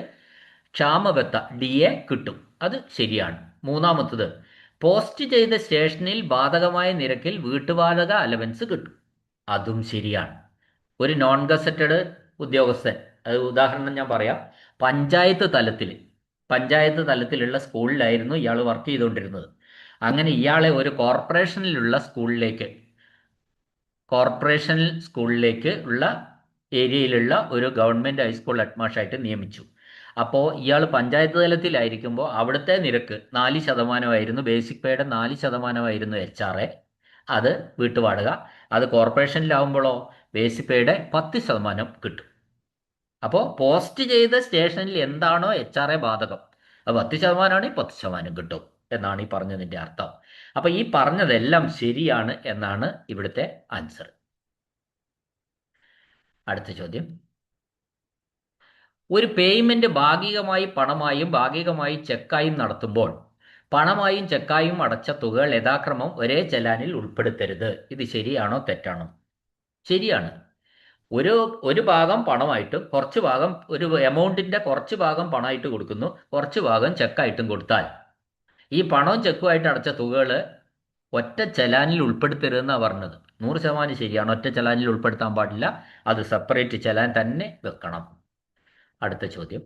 ക്ഷാമബത്ത DA കിട്ടും, അത് ശരിയാണ്. 3, പോസ്റ്റ് ചെയ്ത സ്റ്റേഷനിൽ ബാധകമായ നിരക്കിൽ വീട്ടുവാടക അലവൻസ് കിട്ടും, അതും ശരിയാണ്. ഒരു നോൺ ഗസറ്റഡ് ഉദ്യോഗസ്ഥൻ, അത് ഉദാഹരണം ഞാൻ പറയാം, പഞ്ചായത്ത് തലത്തിലുള്ള സ്കൂളിലായിരുന്നു ഇയാൾ വർക്ക് ചെയ്തുകൊണ്ടിരുന്നത്. അങ്ങനെ ഇയാളെ ഒരു കോർപ്പറേഷനിലുള്ള സ്കൂളിലേക്ക് ഉള്ള ഏരിയയിലുള്ള ഒരു ഗവൺമെൻറ് ഹൈസ്കൂൾ ഹെഡ്മാസ്റ്ററായിട്ട് നിയമിച്ചു. അപ്പോൾ ഇയാൾ പഞ്ചായത്ത് തലത്തിലായിരിക്കുമ്പോൾ അവിടുത്തെ നിരക്ക് 4% ബേസിക് പേയുടെ 4% HRA, അത് വീട്ടുവാടക. അത് കോർപ്പറേഷനിലാവുമ്പോഴോ ബേസിക് പേയുടെ 10% കിട്ടും. അപ്പോൾ പോസ്റ്റ് ചെയ്ത സ്റ്റേഷനിൽ എന്താണോ HRA ബാധകം, അത് 10% ആണെങ്കിൽ 10% കിട്ടും എന്നാണ് ഈ പറഞ്ഞതിൻ്റെ അർത്ഥം. അപ്പോൾ ഈ പറഞ്ഞതെല്ലാം ശരിയാണ് എന്നാണ് ഇവിടുത്തെ ആൻസർ. അടുത്ത ചോദ്യം. ഒരു പേയ്മെന്റ് ഭാഗികമായി പണമായും ഭാഗികമായി ചെക്കായും നടത്തുമ്പോൾ പണമായും ചെക്കായും അടച്ച തുകകൾ യഥാക്രമം ഒരേ ചെലാനിൽ ഉൾപ്പെടുത്തരുത്. ഇത് ശരിയാണോ തെറ്റാണോ? ശരിയാണ്. ഒരു ഒരു ഭാഗം പണമായിട്ടും കുറച്ച് ഭാഗം ഒരു എമൗണ്ടിന്റെ കുറച്ച് ഭാഗം പണമായിട്ട് കൊടുക്കുന്നു, കുറച്ച് ഭാഗം ചെക്കായിട്ടും കൊടുത്താൽ ഈ പണവും ചെക്കുമായിട്ട് അടച്ച തുകകൾ ഒറ്റ ചെലാനിൽ ഉൾപ്പെടുത്തരുതെന്നാണ് പറഞ്ഞത്. 100% ശരിയാണ്. ഒറ്റ ചെലാനിൽ ഉൾപ്പെടുത്താൻ പാടില്ല. അത് സെപ്പറേറ്റ് ചെലാൻ തന്നെ വെക്കണം. അടുത്ത ചോദ്യം.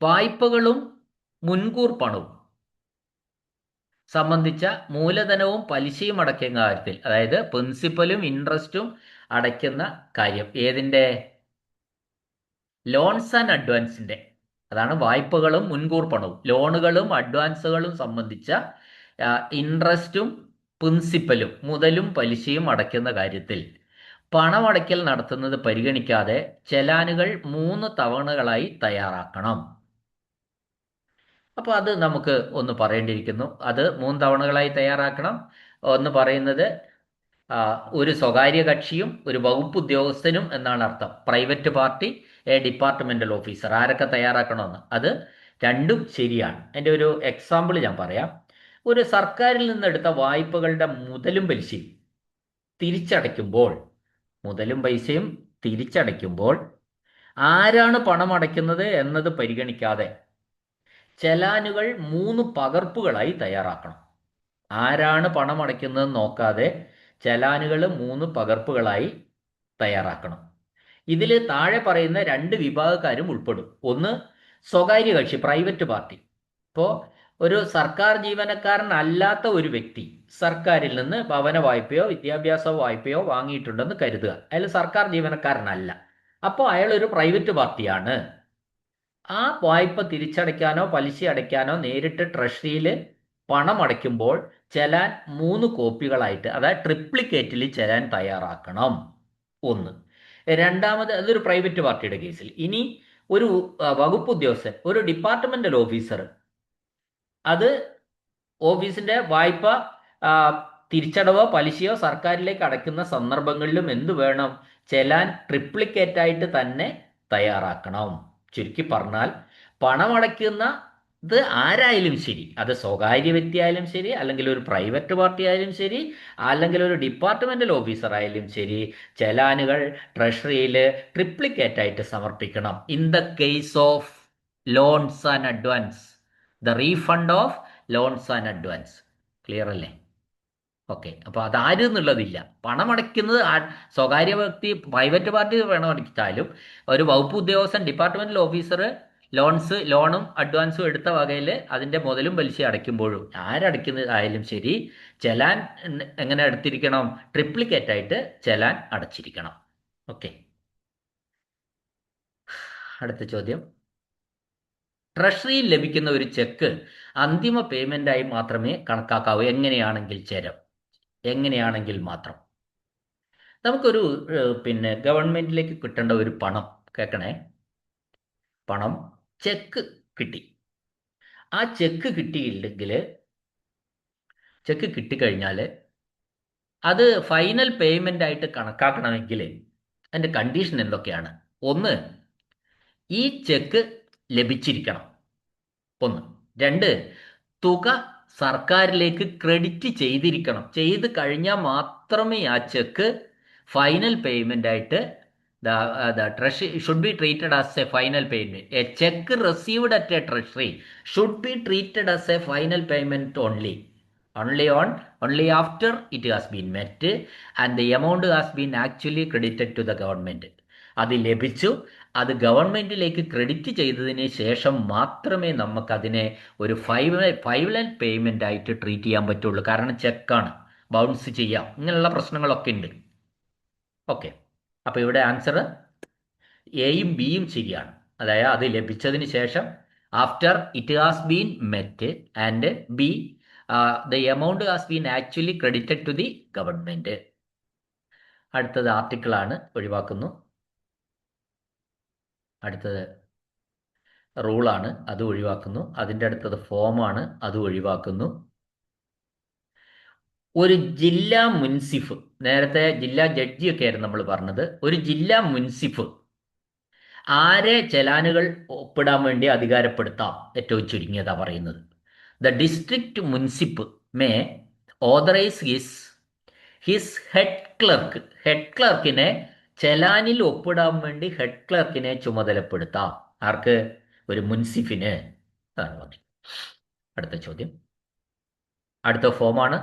വായ്പകളും മുൻകൂർ പണവും സംബന്ധിച്ച മൂലധനവും പലിശയും അടയ്ക്കുന്ന കാര്യത്തിൽ, അതായത് പ്രിൻസിപ്പലും ഇൻട്രസ്റ്റും അടയ്ക്കുന്ന കാര്യം ഏതിൻ്റെ? ലോൺസ് ആൻഡ് അഡ്വാൻസിന്റെ. അതാണ് വായ്പകളും മുൻകൂർ പണവും. ലോണുകളും അഡ്വാൻസുകളും സംബന്ധിച്ച ഇൻട്രസ്റ്റും പ്രിൻസിപ്പലും മുതലും പലിശയും അടയ്ക്കുന്ന കാര്യത്തിൽ പണമടയ്ക്കൽ നടത്തുന്നത് പരിഗണിക്കാതെ ചെലാനുകൾ 3 തവണകളായി തയ്യാറാക്കണം. അപ്പോൾ അത് നമുക്ക് ഒന്ന് പറയേണ്ടിയിരിക്കുന്നു. അത് 3 തവണകളായി തയ്യാറാക്കണം. ഒന്ന് പറയുന്നത് ഒരു സ്വകാര്യ കക്ഷിയും ഒരു വകുപ്പ് ഉദ്യോഗസ്ഥനും എന്നാണ് അർത്ഥം. പ്രൈവറ്റ് പാർട്ടി, ഡിപ്പാർട്ട്മെന്റൽ ഓഫീസർ, ആരൊക്കെ തയ്യാറാക്കണമെന്ന്. അത് രണ്ടും ശരിയാണ്. എൻ്റെ ഒരു എക്സാമ്പിൾ ഞാൻ പറയാം. ഒരു സർക്കാരിൽ നിന്നെടുത്ത വായ്പകളുടെ മുതലും പലിശയും തിരിച്ചടയ്ക്കുമ്പോൾ, മുതലും പൈസയും തിരിച്ചടയ്ക്കുമ്പോൾ ആരാണ് പണം അടയ്ക്കുന്നത് എന്നത് പരിഗണിക്കാതെ ചെലാനുകൾ 3 പകർപ്പുകളായി തയ്യാറാക്കണം. ആരാണ് പണം അടയ്ക്കുന്നതെന്ന് നോക്കാതെ ചെലാനുകൾ 3 പകർപ്പുകളായി തയ്യാറാക്കണം. ഇതിൽ താഴെ പറയുന്ന 2 വിഭാഗക്കാരും ഉൾപ്പെടും. ഒന്ന്, സ്വകാര്യ കക്ഷി, പ്രൈവറ്റ് പാർട്ടി. ഇപ്പോൾ ഒരു സർക്കാർ ജീവനക്കാരൻ അല്ലാത്ത ഒരു വ്യക്തി സർക്കാരിൽ നിന്ന് ഭവന വായ്പയോ വിദ്യാഭ്യാസ വായ്പയോ വാങ്ങിയിട്ടുണ്ടെന്ന് കരുതുക. അയാൾ സർക്കാർ ജീവനക്കാരനല്ല. അപ്പോൾ അയാൾ ഒരു പ്രൈവറ്റ് പാർട്ടിയാണ്. ആ വായ്പ തിരിച്ചടയ്ക്കാനോ പലിശ അടയ്ക്കാനോ നേരിട്ട് ട്രഷറിയിൽ പണം അടയ്ക്കുമ്പോൾ ചെലാൻ 3 കോപ്പികളായിട്ട്, അതായത് ട്രിപ്ലിക്കേറ്റിൽ ചെലാൻ തയ്യാറാക്കണം. ഒന്ന്. രണ്ടാമത്, അതൊരു പ്രൈവറ്റ് പാർട്ടിയുടെ കേസിൽ. ഇനി ഒരു വകുപ്പ് ഉദ്യോഗസ്ഥൻ, ഒരു ഡിപ്പാർട്ട്മെന്റൽ ഓഫീസർ, അത് ഓഫീസിന്റെ വായ്പ തിരിച്ചടവോ പലിശയോ സർക്കാരിലേക്ക് അടയ്ക്കുന്ന സന്ദർഭങ്ങളിലും എന്ത് വേണം? ചെലാൻ ട്രിപ്ലിക്കേറ്റായിട്ട് തന്നെ തയ്യാറാക്കണം. ചുരുക്കി പറഞ്ഞാൽ പണമടയ്ക്കുന്ന ഇത് ആരായാലും ശരി, അത് സ്വകാര്യ വ്യക്തി ആയാലും ശരി, അല്ലെങ്കിൽ ഒരു പ്രൈവറ്റ് പാർട്ടി ആയാലും ശരി, അല്ലെങ്കിൽ ഒരു ഡിപ്പാർട്ട്മെന്റൽ ഓഫീസർ ആയാലും ശരി, ചെലാനുകൾ ട്രഷറിയിൽ ട്രിപ്ലിക്കേറ്റായിട്ട് സമർപ്പിക്കണം. In the case of loans and advance, the refund of loans and advance. Clear അല്ലേ? ഓക്കെ. അപ്പോൾ അതാരും എന്നുള്ളതില്ല. പണമടയ്ക്കുന്നത് സ്വകാര്യ വ്യക്തി, പ്രൈവറ്റ് പാർട്ടി പണം അടയ്ച്ചാലും ഒരു വകുപ്പ് ഉദ്യോഗസ്ഥൻ, ഡിപ്പാർട്ട്മെന്റൽ ഓഫീസർ ലോണും അഡ്വാൻസും എടുത്ത വകയിൽ അതിൻ്റെ മുതലും പലിശ അടയ്ക്കുമ്പോഴും ആരടയ്ക്കുന്നതായാലും ശരി, ചെലാൻ എങ്ങനെ എടുത്തിരിക്കണം? ട്രിപ്ലിക്കേറ്റ് ആയിട്ട് ചെലാൻ അടച്ചിരിക്കണം. ഓക്കെ. അടുത്ത ചോദ്യം. ട്രഷറിയിൽ ലഭിക്കുന്ന ഒരു ചെക്ക് അന്തിമ പേയ്മെന്റായി മാത്രമേ കണക്കാക്കാവൂ. എങ്ങനെയാണെങ്കിൽ മാത്രം. നമുക്കൊരു ഗവൺമെന്റിലേക്ക് കിട്ടേണ്ട ഒരു പണം, കേൾക്കണേ, പണം ചെക്ക് കിട്ടി. ആ ചെക്ക് കിട്ടിക്കഴിഞ്ഞാൽ അത് ഫൈനൽ പേയ്മെന്റ് ആയിട്ട് കണക്കാക്കണമെങ്കിൽ അതിൻ്റെ കണ്ടീഷൻ എന്തൊക്കെയാണ്? ഒന്ന്, ഈ ചെക്ക് ലഭിച്ചിരിക്കണം. ഒന്ന്. രണ്ട്, തുക സർക്കാരിലേക്ക് ക്രെഡിറ്റ് ചെയ്തിരിക്കണം. ചെയ്ത് കഴിഞ്ഞാൽ മാത്രമേ ആ ചെക്ക് ഫൈനൽ പേയ്മെന്റ് ആയിട്ട് the treasury should be treated as a final payment. A check received at a treasury should be treated as a final payment only after it has been met and the amount has been actually credited to the government. അത് ലഭിച്ചു, അത് ഗവൺമെന്റിലേക്ക് ക്രെഡിറ്റ് ചെയ്തതിന് ശേഷം മാത്രമേ നമുക്കതിനെ ഒരു ഫൈനൽ പേയ്മെന്റ് ആയിട്ട് ട്രീറ്റ് ചെയ്യാൻ പറ്റുള്ളൂ. കാരണം ചെക്കാണ്, ബൗൺസ് ചെയ്യാം, ഇങ്ങനെയുള്ള പ്രശ്നങ്ങളൊക്കെ ഉണ്ട്. ഓക്കെ. അപ്പോൾ ഇവിടെ ആൻസർ എയും ബിയും ശരിയാണ്. അതായത് അത് ലഭിച്ചതിന് ശേഷം, after it has been met, and B, the amount has been actually credited to the government. അടുത്തത് ആർട്ടിക്കിളാണ്, ഒഴിവാക്കുന്നു. അടുത്തത് റൂളാണ്, അത് ഒഴിവാക്കുന്നു. അതിൻ്റെ അടുത്തത് ഫോമാണ്, അത് ഒഴിവാക്കുന്നു. ഒരു ജില്ലാ മുൻസിഫ്, നേരത്തെ ജില്ലാ ജഡ്ജിയൊക്കെ ആയിരുന്നു നമ്മൾ പറഞ്ഞത്, ഒരു ജില്ലാ മുൻസിഫ് ആരെ ചെലാനുകൾ ഒപ്പിടാൻ വേണ്ടി അധികാരപ്പെടുത്താം? ഏറ്റവും ചുരുങ്ങിയതാ പറയുന്നത്. The district munsif may authorise his head ക്ലർക്കിനെ ചെലാനിൽ ഒപ്പിടാൻ വേണ്ടി ഹെഡ് ക്ലർക്കിനെ ചുമതലപ്പെടുത്താം. ആർക്ക്? ഒരു മുൻസിഫിന്. അതാണ് പറഞ്ഞത്. അടുത്ത ചോദ്യം, അടുത്ത ഫോമാണ്.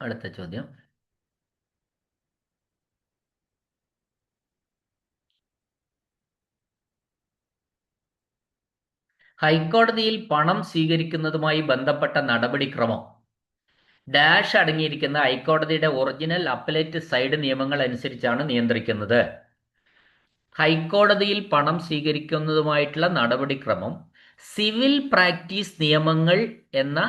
അടുത്ത ചോദ്യം, ഹൈക്കോടതിയിൽ പണം സ്വീകരിക്കുന്നതുമായി ബന്ധപ്പെട്ട നടപടിക്രമം ഡാഷ് അടങ്ങിയിരിക്കുന്ന ഹൈക്കോടതിയുടെ ഒറിജിനൽ അപ്പലേറ്റ് സൈഡ് നിയമങ്ങൾ അനുസരിച്ചാണ് നിയന്ത്രിക്കുന്നത്. ഹൈക്കോടതിയിൽ പണം സ്വീകരിക്കുന്നതുമായിട്ടുള്ള നടപടിക്രമം സിവിൽ പ്രാക്ടീസ് നിയമങ്ങൾ എന്ന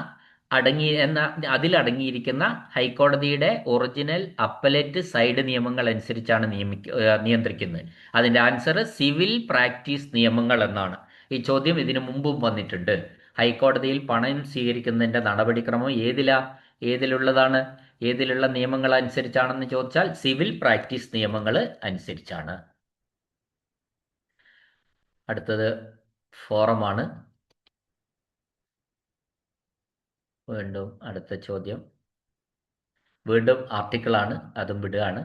അതിലടങ്ങിയിരിക്കുന്ന ഹൈക്കോടതിയുടെ ഒറിജിനൽ അപ്പലേറ്റ് സൈഡ് നിയമങ്ങൾ അനുസരിച്ചാണ് നിയന്ത്രിക്കുന്നത്. അതിൻ്റെ ആൻസർ സിവിൽ പ്രാക്ടീസ് നിയമങ്ങൾ എന്നാണ്. ഈ ചോദ്യം ഇതിനു മുമ്പും വന്നിട്ടുണ്ട്. ഹൈക്കോടതിയിൽ പണം സ്വീകരിക്കുന്നതിൻ്റെ നടപടിക്രമം ഏതിലുള്ളതാണ്, ഏതിലുള്ള നിയമങ്ങൾ അനുസരിച്ചാണെന്ന് ചോദിച്ചാൽ സിവിൽ പ്രാക്ടീസ് നിയമങ്ങൾ അനുസരിച്ചാണ്. അടുത്തത് ഫോറമാണ്. വീണ്ടും അടുത്ത ചോദ്യം, വീണ്ടും ആർട്ടിക്കിളാണ്, അതും വിടുകയാണ്.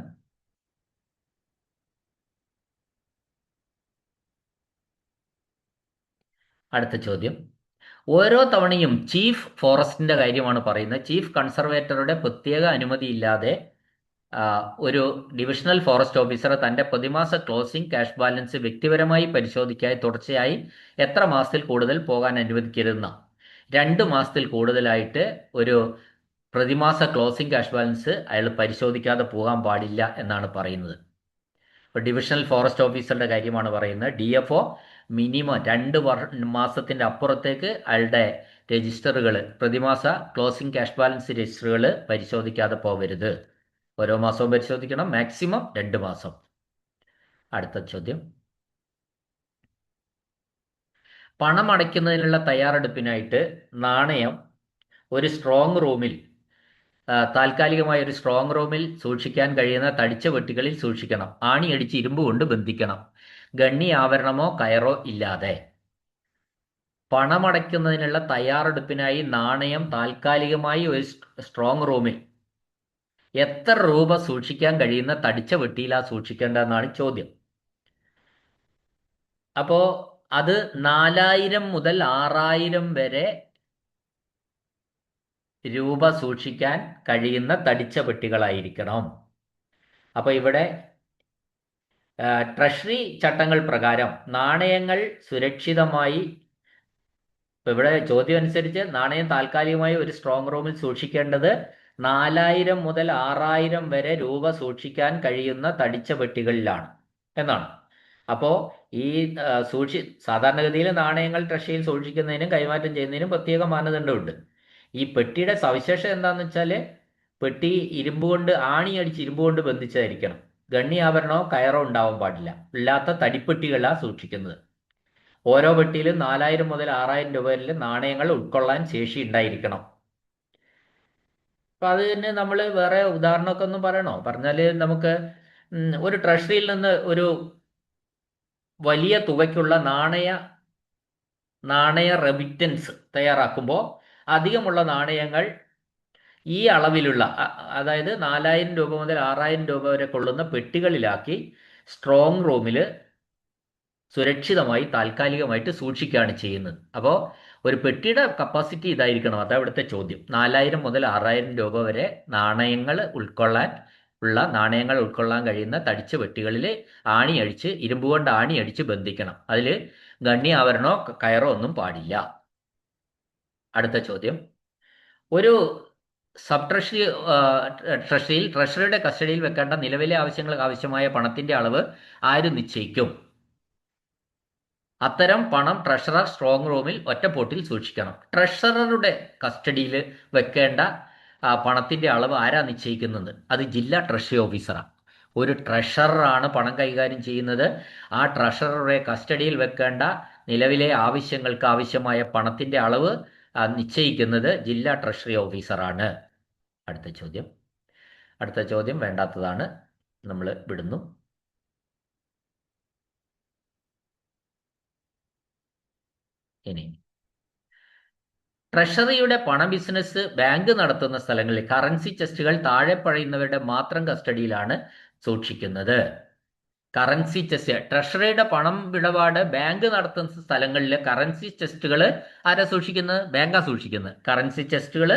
അടുത്ത ചോദ്യം, ഓരോ തവണയും ചീഫ് ഫോറസ്റ്റിന്റെ കാര്യമാണ് പറയുന്നത്. ചീഫ് കൺസർവേറ്ററുടെ പ്രത്യേക അനുമതിയില്ലാതെ ഒരു ഡിവിഷണൽ ഫോറസ്റ്റ് ഓഫീസർ തന്റെ പ്രതിമാസ ക്ലോസിംഗ് ക്യാഷ് ബാലൻസ് വ്യക്തിപരമായി പരിശോധിക്കായി തുടർച്ചയായി എത്ര മാസത്തിൽ കൂടുതൽ പോകാൻ അനുവദിക്കരുതെന്ന? 2 മാസത്തിൽ കൂടുതലായിട്ട് ഒരു പ്രതിമാസ ക്ലോസിംഗ് ക്യാഷ് ബാലൻസ് അയാൾ പരിശോധിക്കാതെ പോകാൻ പാടില്ല എന്നാണ് പറയുന്നത്. ഇപ്പോൾ ഡിവിഷണൽ ഫോറസ്റ്റ് ഓഫീസറുടെ കാര്യമാണ് പറയുന്നത്. DFO മിനിമം 2 മാസത്തിൻ്റെ അപ്പുറത്തേക്ക് അയാളുടെ രജിസ്റ്ററുകൾ, പ്രതിമാസ ക്ലോസിംഗ് ക്യാഷ് ബാലൻസ് രജിസ്റ്ററുകൾ പരിശോധിക്കാതെ പോകരുത്. ഓരോ മാസവും പരിശോധിക്കണം, മാക്സിമം 2 മാസം. അടുത്ത ചോദ്യം, പണം അടയ്ക്കുന്നതിനുള്ള തയ്യാറെടുപ്പിനായിട്ട് നാണയം ഒരു സ്ട്രോങ് റൂമിൽ, താൽക്കാലികമായ ഒരു സ്ട്രോങ് റൂമിൽ സൂക്ഷിക്കാൻ കഴിയുന്ന തടിച്ച പെട്ടികളിൽ സൂക്ഷിക്കണം. ആണിയടിച്ച് ഇരുമ്പ് കൊണ്ട് ബന്ധിക്കണം. ഗണ്ണി ആവരണമോ കയറോ ഇല്ലാതെ. പണമടയ്ക്കുന്നതിനുള്ള തയ്യാറെടുപ്പിനായി നാണയം താൽക്കാലികമായി ഒരു സ്ട്രോങ് റൂമിൽ എത്ര രൂപ സൂക്ഷിക്കാൻ കഴിയുന്ന തടിച്ച പെട്ടിയിലാണ് സൂക്ഷിക്കേണ്ടതെന്നാണ് ചോദ്യം. അപ്പോൾ അത് 4000 മുതൽ 6000 വരെ രൂപ സൂക്ഷിക്കാൻ കഴിയുന്ന തടിച്ച പെട്ടികളായിരിക്കണം. അപ്പോൾ ഇവിടെ ട്രഷറി ചട്ടങ്ങൾ പ്രകാരം നാണയങ്ങൾ സുരക്ഷിതമായി, ഇപ്പം ഇവിടെ ചോദ്യം അനുസരിച്ച് നാണയം താൽക്കാലികമായി ഒരു സ്ട്രോങ് റൂമിൽ സൂക്ഷിക്കേണ്ടത് 4000 മുതൽ 6000 വരെ രൂപ സൂക്ഷിക്കാൻ കഴിയുന്ന തടിച്ച പെട്ടികളിലാണ് എന്നാണ്. അപ്പോൾ ഈ സാധാരണഗതിയിൽ നാണയങ്ങൾ ട്രഷറിയിൽ സൂക്ഷിക്കുന്നതിനും കൈമാറ്റം ചെയ്യുന്നതിനും പ്രത്യേക മാനദണ്ഡമുണ്ട്. ഈ പെട്ടിയുടെ സവിശേഷത എന്താണെന്ന് വെച്ചാൽ പെട്ടി ആണി അടിച്ച് ഇരുമ്പ് കൊണ്ട് ബന്ധിച്ചതായിരിക്കണം. ഗണ്ണി ആഭരണമോ കയറോ ഉണ്ടാവാൻ പാടില്ല. ഇല്ലാത്ത തടിപ്പെട്ടികളാണ് സൂക്ഷിക്കുന്നത്. ഓരോ പെട്ടിയിലും 4000 മുതൽ 6000 രൂപ വരെ നാണയങ്ങൾ ഉൾക്കൊള്ളാൻ ശേഷി ഉണ്ടായിരിക്കണം. അപ്പം അതിന് നമ്മൾ വേറെ ഉദാഹരണമൊക്കെ ഒന്നും പറയണോ? പറഞ്ഞാൽ നമുക്ക് ഒരു ട്രഷറിയിൽ നിന്ന് ഒരു വലിയ തുകയ്ക്കുള്ള നാണയ റെമിറ്റൻസ് തയ്യാറാക്കുമ്പോൾ അധികമുള്ള നാണയങ്ങൾ ഈ അളവിലുള്ള, അതായത് 4000 രൂപ മുതൽ 6000 രൂപ വരെ കൊള്ളുന്ന പെട്ടികളിലാക്കി സ്ട്രോങ് റൂമിൽ സുരക്ഷിതമായി താൽക്കാലികമായിട്ട് സൂക്ഷിക്കുകയാണ് ചെയ്യുന്നത്. അപ്പോൾ ഒരു പെട്ടിയുടെ കപ്പാസിറ്റി ഇതായിരിക്കണം. അതാണ് ഇവിടുത്തെ ചോദ്യം. 4000 മുതൽ 6000 രൂപ വരെ നാണയങ്ങൾ ഉൾക്കൊള്ളാൻ കഴിയുന്ന തടിച്ച പെട്ടികളിൽ ഇരുമ്പ് കൊണ്ട് ആണി അടിച്ച് ബന്ധിക്കണം. അതിൽ ഗണ്ണി ആവരണോ കയറോ ഒന്നും പാടില്ല. അടുത്ത ചോദ്യം, ഒരു സബ് ട്രഷറി ട്രഷറിയിൽ ട്രഷറിയുടെ കസ്റ്റഡിയിൽ വെക്കേണ്ട നിലവിലെ ആവശ്യങ്ങൾക്ക് ആവശ്യമായ പണത്തിന്റെ അളവ് ആര് നിശ്ചയിക്കും? അത്തരം പണം ട്രഷറർ സ്ട്രോങ് റൂമിൽ ഒറ്റപ്പോട്ടിൽ സൂക്ഷിക്കണം. ട്രഷററുടെ കസ്റ്റഡിയിൽ വെക്കേണ്ട പണത്തിന്റെ അളവ് ആരാ നിശ്ചയിക്കുന്നത്? അത് ജില്ലാ ട്രഷറി ഓഫീസറാണ്. ഒരു ട്രഷററാണ് പണം കൈകാര്യം ചെയ്യുന്നത്. ആ ട്രഷററുടെ കസ്റ്റഡിയിൽ വെക്കേണ്ട നിലവിലെ ആവശ്യങ്ങൾക്ക് ആവശ്യമായ പണത്തിന്റെ അളവ് നിശ്ചയിക്കുന്നത് ജില്ലാ ട്രഷറി ഓഫീസറാണ്. അടുത്ത ചോദ്യം വേണ്ടാത്തതാണ്, നമ്മൾ വിടുന്നു. ഇനി ട്രഷറിയുടെ പണ ബിസിനസ് ബാങ്ക് നടത്തുന്ന സ്ഥലങ്ങളിൽ കറൻസി ചെസ്റ്റുകൾ താഴെ പറയുന്നവരുടെ മാത്രം കസ്റ്റഡിയിലാണ് സൂക്ഷിക്കുന്നത്. കറൻസി ചെസ്റ്റ്, ട്രഷറിയുടെ പണം ഇടപാട് ബാങ്ക് നടത്തുന്ന സ്ഥലങ്ങളിലെ കറൻസി ചെസ്റ്റുകൾ ആരാ സൂക്ഷിക്കുന്നത്? ബാങ്കാ സൂക്ഷിക്കുന്നത്. കറൻസി ചെസ്റ്റുകൾ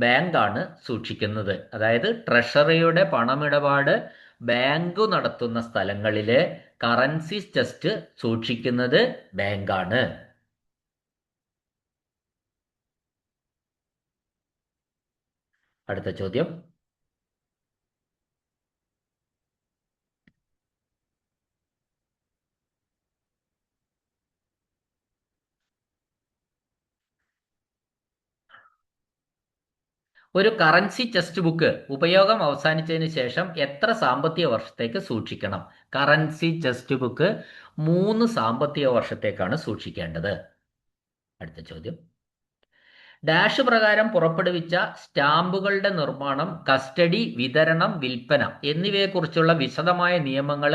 ബാങ്കാണ് സൂക്ഷിക്കുന്നത്. അതായത് ട്രഷറിയുടെ പണമിടപാട് ബാങ്ക് നടത്തുന്ന സ്ഥലങ്ങളിലെ കറൻസി ചെസ്റ്റ് സൂക്ഷിക്കുന്നത് ബാങ്കാണ്. അടുത്ത ചോദ്യം. ഒരു കറൻസി ചെസ്റ്റ് ബുക്ക് ഉപയോഗം അവസാനിച്ചതിന് ശേഷം എത്ര സാമ്പത്തിക വർഷത്തേക്ക് സൂക്ഷിക്കണം? കറൻസി ചെസ്റ്റ് ബുക്ക് 3 സാമ്പത്തിക വർഷത്തേക്കാണ് സൂക്ഷിക്കേണ്ടത്. അടുത്ത ചോദ്യം. ഡാഷ് പ്രകാരം പുറപ്പെടുവിച്ച സ്റ്റാമ്പുകളുടെ നിർമ്മാണം, കസ്റ്റഡി, വിതരണം, വിൽപ്പന എന്നിവയെക്കുറിച്ചുള്ള വിശദമായ നിയമങ്ങൾ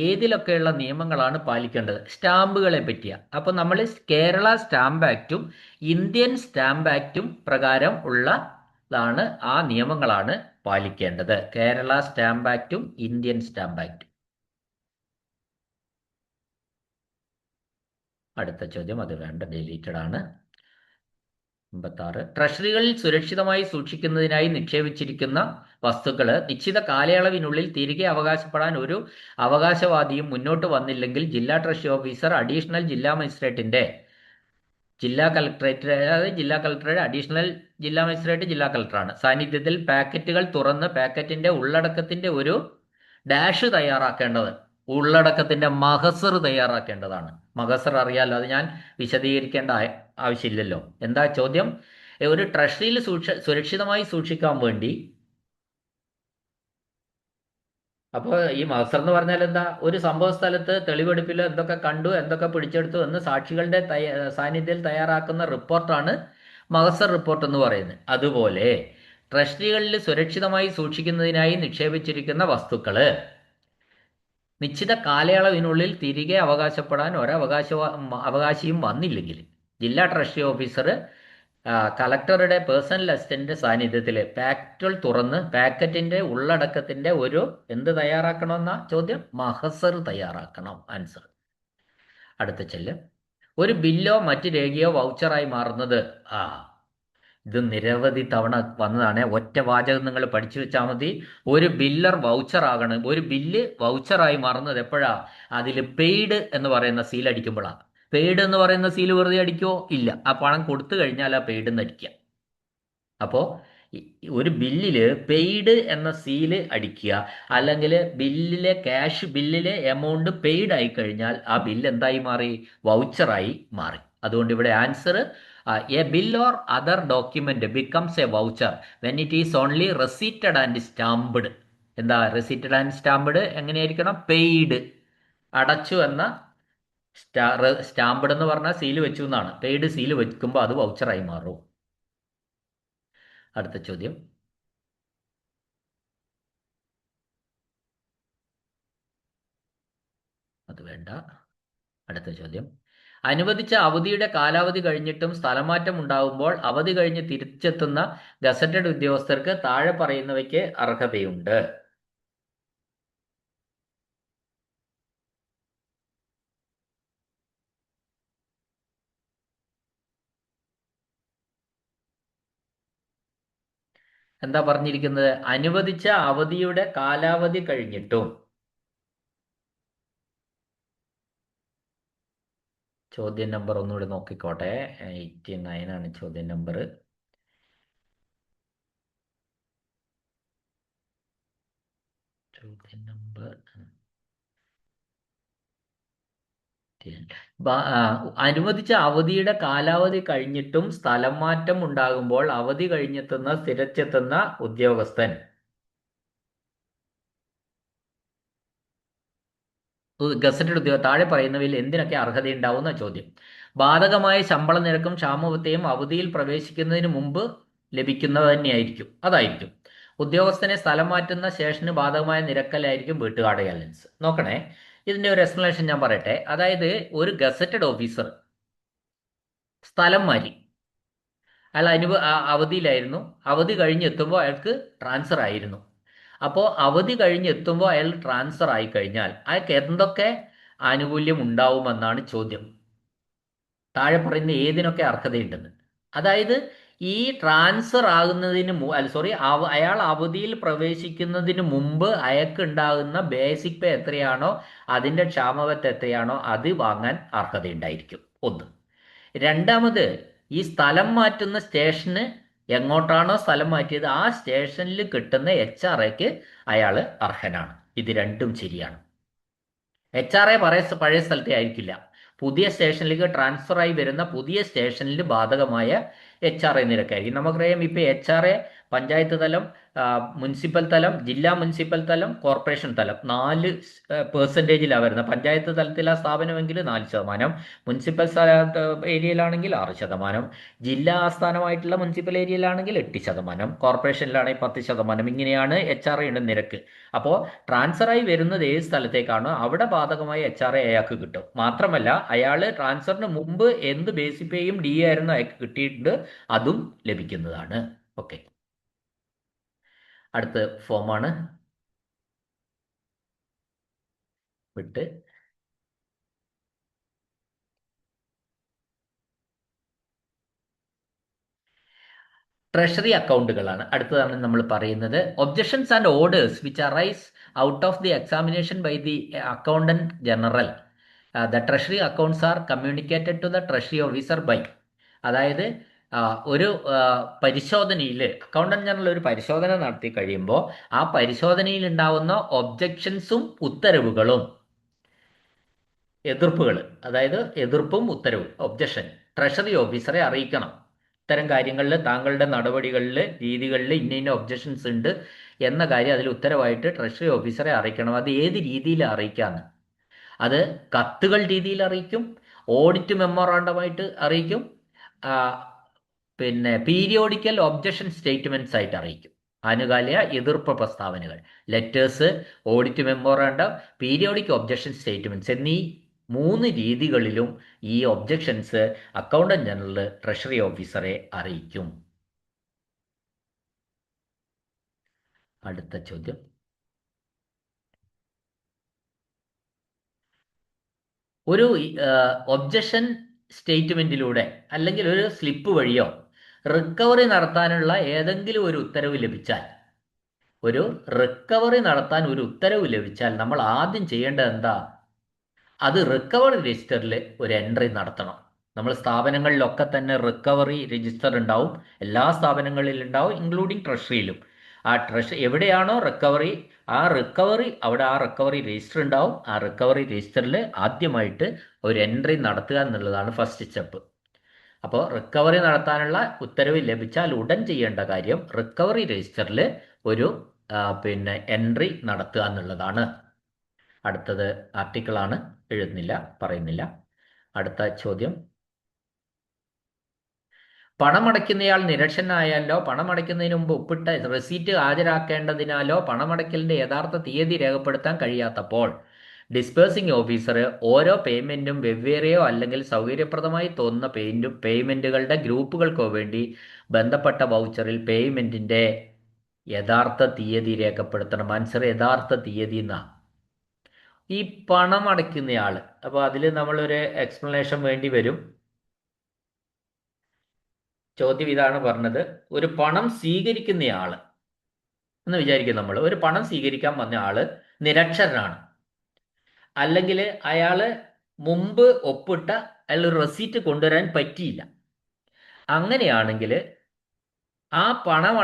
ഏതിലൊക്കെയുള്ള നിയമങ്ങളാണ് പാലിക്കേണ്ടത്? സ്റ്റാമ്പുകളെ പറ്റിയ. അപ്പൊ നമ്മൾ കേരള സ്റ്റാമ്പ് ആക്റ്റും ഇന്ത്യൻ സ്റ്റാമ്പ് ആക്റ്റും പ്രകാരം ഉള്ളതാണ്, ആ നിയമങ്ങളാണ് പാലിക്കേണ്ടത്. കേരള സ്റ്റാമ്പ് ആക്റ്റും ഇന്ത്യൻ സ്റ്റാമ്പ് ആക്റ്റും. അടുത്ത ചോദ്യം, അത് വേണ്ട, ഡിലീറ്റഡ് ആണ്. 56. ട്രഷറികളിൽ സുരക്ഷിതമായി സൂക്ഷിക്കുന്നതിനായി നിക്ഷേപിച്ചിരിക്കുന്ന വസ്തുക്കൾ നിശ്ചിത കാലയളവിനുള്ളിൽ തിരികെ അവകാശപ്പെടാൻ ഒരു അവകാശവാദിയും മുന്നോട്ട് വന്നില്ലെങ്കിൽ ജില്ലാ ട്രഷറി ഓഫീസർ അഡീഷണൽ ജില്ലാ മജിസ്ട്രേറ്റിന്റെ ജില്ലാ കളക്ടറേറ്റ്, അതായത് ജില്ലാ കളക്ടറുടെ അഡീഷണൽ ജില്ലാ മജിസ്ട്രേറ്റ് ജില്ലാ കളക്ടറാണ് സാന്നിധ്യത്തിൽ പാക്കറ്റുകൾ തുറന്ന് പാക്കറ്റിന്റെ ഉള്ളടക്കത്തിന്റെ ഒരു ഡാഷ് തയ്യാറാക്കേണ്ടത്. ഉള്ളടക്കത്തിന്റെ മഹസർ തയ്യാറാക്കേണ്ടതാണ്. മഹസർ അറിയാലോ, അത് ഞാൻ വിശദീകരിക്കേണ്ട ആവശ്യമില്ലല്ലോ. എന്താ ചോദ്യം? ഒരു ട്രഷറിയിൽ സുരക്ഷിതമായി സൂക്ഷിക്കാൻ വേണ്ടി, അപ്പോൾ ഈ മഹസർ എന്ന് പറഞ്ഞാൽ എന്താ? ഒരു സംഭവ സ്ഥലത്ത് തെളിവെടുപ്പിലോ എന്തൊക്കെ കണ്ടു, എന്തൊക്കെ പിടിച്ചെടുത്തു എന്ന് സാക്ഷികളുടെ സാന്നിധ്യത്തിൽ തയ്യാറാക്കുന്ന റിപ്പോർട്ടാണ് മഹസർ റിപ്പോർട്ട് എന്ന് പറയുന്നത്. അതുപോലെ ട്രഷറികളിൽ സുരക്ഷിതമായി സൂക്ഷിക്കുന്നതിനായി നിക്ഷേപിച്ചിരിക്കുന്ന വസ്തുക്കള് നിശ്ചിത കാലയളവിനുള്ളിൽ തിരികെ അവകാശപ്പെടാൻ അവകാശിയും വന്നില്ലെങ്കിൽ ജില്ലാ ട്രഷറി ഓഫീസർ കളക്ടറുടെ പേഴ്സണൽ അസിസ്റ്റന്റിന്റെ സാന്നിധ്യത്തിൽ പാക്കറ്റുകൾ തുറന്ന് പാക്കറ്റിന്റെ ഉള്ളടക്കത്തിന്റെ ഒരു എന്ത് തയ്യാറാക്കണമെന്ന ചോദ്യം? മഹസർ തയ്യാറാക്കണം. ആൻസർ. അടുത്ത ചെല്ല്. ഒരു ബില്ലോ മറ്റ് രേഖയോ വൗച്ചറായി മാറുന്നത്, ഇത് നിരവധി തവണ വന്നതാണ്. ഒറ്റ വാചകം നിങ്ങൾ പഠിച്ചു വെച്ചാൽ മതി. ഒരു ബില്ലർ വൗച്ചർ ആകണം. ഒരു ബില്ല് വൗച്ചറായി മാറുന്നത് എപ്പോഴാ? അതിൽ പെയ്ഡ് എന്ന് പറയുന്ന സീൽ അടിക്കുമ്പോഴാണ്. പെയ്ഡ് എന്ന് പറയുന്ന സീൽ വെറുതെ അടിക്കുമോ? ഇല്ല. ആ പണം കൊടുത്തു കഴിഞ്ഞാൽ ആ പെയ്ഡ് എന്ന് അടിക്കുക. അപ്പോൾ ഒരു ബില്ലില് പെയ്ഡ് എന്ന സീല് അടിക്കുക, അല്ലെങ്കിൽ ബില്ലിലെ ക്യാഷ് ബില്ലിലെ എമൗണ്ട് പെയ്ഡ് ആയി കഴിഞ്ഞാൽ ആ ബില്ല് എന്തായി മാറി? വൗച്ചറായി മാറി. അതുകൊണ്ട് ഇവിടെ answer, a bill or other document becomes a voucher when it is only receipted and stamped. എന്താ റെസീറ്റഡ് ആൻഡ് സ്റ്റാമ്പ്ഡ്? എങ്ങനെയായിരിക്കണം? പെയ്ഡ്, അടച്ചു എന്ന സ്റ്റാമ്പ്ഡ് എന്ന് പറഞ്ഞാൽ സീല് വെച്ചു എന്നാണ്. പെയ്ഡ് സീല് വെക്കുമ്പോൾ അത് വൗച്ചറായി മാറും. അടുത്ത ചോദ്യം. അത് വേണ്ട. അടുത്ത ചോദ്യം. അനുവദിച്ച അവധിയുടെ കാലാവധി കഴിഞ്ഞിട്ടും സ്ഥലമാറ്റം ഉണ്ടാകുമ്പോൾ അവധി കഴിഞ്ഞ് തിരിച്ചെത്തുന്ന ഗസറ്റഡ് ഉദ്യോഗസ്ഥർക്ക് താഴെ പറയുന്നവയ്ക്ക് അർഹതയുണ്ട്. എന്താ പറഞ്ഞിരിക്കുന്നത്? അനുവദിച്ച അവധിയുടെ കാലാവധി കഴിഞ്ഞിട്ടും. ചോദ്യം നമ്പർ ഒന്നുകൂടി നോക്കിക്കോട്ടെ. 89 ആണ് ചോദ്യം നമ്പർ. ചോദ്യം നമ്പർ അനുവദിച്ച അവധിയുടെ കാലാവധി കഴിഞ്ഞിട്ടും സ്ഥലം മാറ്റം ഉണ്ടാകുമ്പോൾ അവധി കഴിഞ്ഞെത്തുന്ന സ്ഥിരച്ചെത്തുന്ന ഉദ്യോഗസ്ഥൻ ഗസറ്റഡ് ഉദ്യോഗ താഴെ പറയുന്നവയിൽ എന്തിനൊക്കെ അർഹതയുണ്ടാവുന്ന ചോദ്യം. ബാധകമായ ശമ്പള നിരക്കും ക്ഷാമബത്തയും അവധിയിൽ പ്രവേശിക്കുന്നതിന് മുമ്പ് ലഭിക്കുന്നത് തന്നെയായിരിക്കും. അതായിരിക്കും. ഉദ്യോഗസ്ഥനെ സ്ഥലം മാറ്റുന്ന ശേഷന് ബാധകമായ നിരക്കലായിരിക്കും വീട്ടുവാടക അലവൻസ്. നോക്കണേ, ഇതിന്റെ ഒരു എക്സ്പ്ലനേഷൻ ഞാൻ പറയട്ടെ. അതായത് ഒരു ഗസറ്റഡ് ഓഫീസർ സ്ഥലം മാറ്റി, അയാൾ അവധിയിലായിരുന്നു. അവധി കഴിഞ്ഞെത്തുമ്പോൾ അയാൾക്ക് ട്രാൻസ്ഫർ ആയിരുന്നു. അപ്പോൾ അവധി കഴിഞ്ഞെത്തുമ്പോൾ അയാൾ ട്രാൻസ്ഫർ ആയി കഴിഞ്ഞാൽ അയാൾക്ക് എന്തൊക്കെ ആനുകൂല്യം ഉണ്ടാവുമെന്നാണ് ചോദ്യം. താഴെ പറയുന്ന ഏതിനൊക്കെ അർഹതയുണ്ടെന്ന്. അതായത് ഈ ട്രാൻസ്ഫർ ആകുന്നതിന് അയാൾ അവധിയിൽ പ്രവേശിക്കുന്നതിന് മുമ്പ് അയാൾക്ക് ഉണ്ടാകുന്ന ബേസിക് പേ എത്രയാണോ അതിന്റെ ക്ഷാമബത്ത എത്രയാണോ അത് വാങ്ങാൻ അർഹതയുണ്ടായിരിക്കും. ഒന്ന്. രണ്ടാമത്, ഈ സ്ഥലം മാറ്റുന്ന സ്റ്റേഷന് എങ്ങോട്ടാണോ സ്ഥലം മാറ്റിയത് ആ സ്റ്റേഷനിൽ കിട്ടുന്ന HR അയാൾ അർഹനാണ്. ഇത് രണ്ടും ശരിയാണ്. HR പഴയ സ്ഥലത്തെ ആയിരിക്കില്ല. പുതിയ സ്റ്റേഷനിലേക്ക് ട്രാൻസ്ഫർ ആയി വരുന്ന പുതിയ സ്റ്റേഷനിൽ ബാധകമായ HR നിരക്കായിരിക്കും. നമുക്കറിയാം, ഇപ്പൊ HR പഞ്ചായത്ത് തലം, മുനിസിപ്പൽ തലം, ജില്ലാ മുനിസിപ്പൽ തലം, കോർപ്പറേഷൻ തലം 4% വരുന്നത്. പഞ്ചായത്ത് തലത്തിലെ സ്ഥാപനമെങ്കിൽ 4%, മുനിസിപ്പൽ ഏരിയയിലാണെങ്കിൽ 6%, ജില്ലാ ആസ്ഥാനമായിട്ടുള്ള മുനിസിപ്പൽ ഏരിയയിലാണെങ്കിൽ 8%, കോർപ്പറേഷനിലാണെങ്കിൽ 10%. ഇങ്ങനെയാണ് HR നിരക്ക്. അപ്പോൾ ട്രാൻസ്ഫറായി വരുന്നത് ഏത് സ്ഥലത്തേക്കാണോ അവിടെ ബാധകമായ HR അയാൾക്ക് കിട്ടും. മാത്രമല്ല, അയാൾ ട്രാൻസ്ഫറിന് മുമ്പ് എന്ത് ബേസിക് പേയും DA ആയിരുന്നു അയാൾക്ക് കിട്ടിയിട്ടുണ്ട്, അതും ലഭിക്കുന്നതാണ്. ഓക്കെ, അടുത്ത ഫോമാണ് വിട്ട് ട്രഷറി അക്കൗണ്ടുകളാണ്. അടുത്തതാണ് നമ്മൾ പറയുന്നത്. Objections and orders which arise out of the examination by the accountant general the treasury accounts are communicated to the treasury officer by. അതായത് ഒരു പരിശോധനയിൽ അക്കൗണ്ടന്റ് ജനറൽ ഒരു പരിശോധന നടത്തി കഴിയുമ്പോൾ ആ പരിശോധനയിൽ ഉണ്ടാവുന്ന ഒബ്ജക്ഷൻസും ഉത്തരവുകളും എതിർപ്പുകൾ, അതായത് എതിർപ്പും ഉത്തരവും ഒബ്ജക്ഷൻ ട്രഷറി ഓഫീസറെ അറിയിക്കണം. ഇത്തരം കാര്യങ്ങളിൽ താങ്കളുടെ നടപടികളിൽ രീതികളിൽ ഇന്ന ഒബ്ജക്ഷൻസ് ഉണ്ട് എന്ന കാര്യം അതിൽ ഉത്തരവായിട്ട് ട്രഷറി ഓഫീസറെ അറിയിക്കണം. അത് ഏത് രീതിയിൽ അറിയിക്കാന്ന്? അത് കത്തുകൾ രീതിയിൽ അറിയിക്കും, ഓഡിറ്റ് മെമ്മോറാണ്ടമായിട്ട് അറിയിക്കും, പിന്നെ പീരിയോഡിക്കൽ ഒബ്ജക്ഷൻ സ്റ്റേറ്റ്മെന്റ്സ് ആയിട്ട് അറിയിക്കും. ആനുകാലിക എതിർപ്പ് പ്രസ്താവനകൾ, letters, audit memorandum, periodic objection statements എന്നീ 3 രീതികളിലും ഈ ഒബ്ജക്ഷൻസ് അക്കൗണ്ടന്റ് ജനറൽ ട്രഷറി ഓഫീസറെ അറിയിക്കും. അടുത്ത ചോദ്യം. ഒരു ഒബ്ജക്ഷൻ സ്റ്റേറ്റ്മെന്റിലൂടെ അല്ലെങ്കിൽ ഒരു സ്ലിപ്പ് വഴിയോ റിക്കവറി നടത്താനുള്ള ഏതെങ്കിലും ഒരു ഉത്തരവ് ലഭിച്ചാൽ, നടത്താൻ ഒരു ഉത്തരവ് ലഭിച്ചാൽ നമ്മൾ ആദ്യം ചെയ്യേണ്ടത് എന്താ? അത് റിക്കവറി രജിസ്റ്ററിൽ ഒരു എൻട്രി നടത്തണം. നമ്മൾ സ്ഥാപനങ്ങളിലൊക്കെ തന്നെ റിക്കവറി രജിസ്റ്റർ ഉണ്ടാവും. എല്ലാ സ്ഥാപനങ്ങളിലും ഉണ്ടാവും, ഇൻക്ലൂഡിങ് ട്രഷറിയിലും. ആ എവിടെയാണോ റിക്കവറി, അവിടെ ആ റിക്കവറി രജിസ്റ്റർ ഉണ്ടാവും. ആ റിക്കവറി രജിസ്റ്ററിൽ ആദ്യമായിട്ട് ഒരു എൻട്രി നടത്തുക എന്നുള്ളതാണ് ഫസ്റ്റ് സ്റ്റെപ്പ്. അപ്പോൾ റിക്കവറി നടത്താനുള്ള ഉത്തരവ് ലഭിച്ചാൽ ഉടൻ ചെയ്യേണ്ട കാര്യം റിക്കവറി രജിസ്റ്ററിൽ ഒരു എൻട്രി നടത്തുക എന്നുള്ളതാണ്. അടുത്തത് ആർട്ടിക്കിളാണ്, പറയുന്നില്ല. അടുത്ത ചോദ്യം. പണമടയ്ക്കുന്നയാൾ നിരക്ഷനായാലോ പണമടയ്ക്കുന്നതിന് മുമ്പ് ഒപ്പിട്ട റെസീറ്റ് ഹാജരാക്കേണ്ടതിനാലോ പണമടയ്ക്കലിന്റെ യഥാർത്ഥ തീയതി രേഖപ്പെടുത്താൻ കഴിയാത്തപ്പോൾ ഡിസ്പേഴ്സിംഗ് ഓഫീസർ ഓരോ പേയ്മെന്റും വെവ്വേറെയോ അല്ലെങ്കിൽ സൗകര്യപ്രദമായി തോന്നുന്ന പേയ്മെന്റുകളുടെ ഗ്രൂപ്പുകൾക്കോ വേണ്ടി ബന്ധപ്പെട്ട വൗച്ചറിൽ പേയ്മെന്റിന്റെ യഥാർത്ഥ തീയതി രേഖപ്പെടുത്തണം. ആൻസർ യഥാർത്ഥ തീയതി എന്നാ. ഈ പണം അടയ്ക്കുന്നയാള്, അപ്പോൾ അതിൽ നമ്മളൊരു എക്സ്പ്ലനേഷൻ വേണ്ടി വരും. ചോദ്യം ഇതാണ് പറഞ്ഞത്. ഒരു പണം സ്വീകരിക്കുന്നയാള് എന്ന് വിചാരിക്കും നമ്മൾ. ഒരു പണം സ്വീകരിക്കാൻ വന്ന ആള് നിരക്ഷരനാണ്, അല്ലെങ്കിൽ അയാള് മുമ്പ് ഒപ്പിട്ട അയാൾ റെസീറ്റ് കൊണ്ടുവരാൻ പറ്റിയില്ല. അങ്ങനെയാണെങ്കിൽ ആ പണം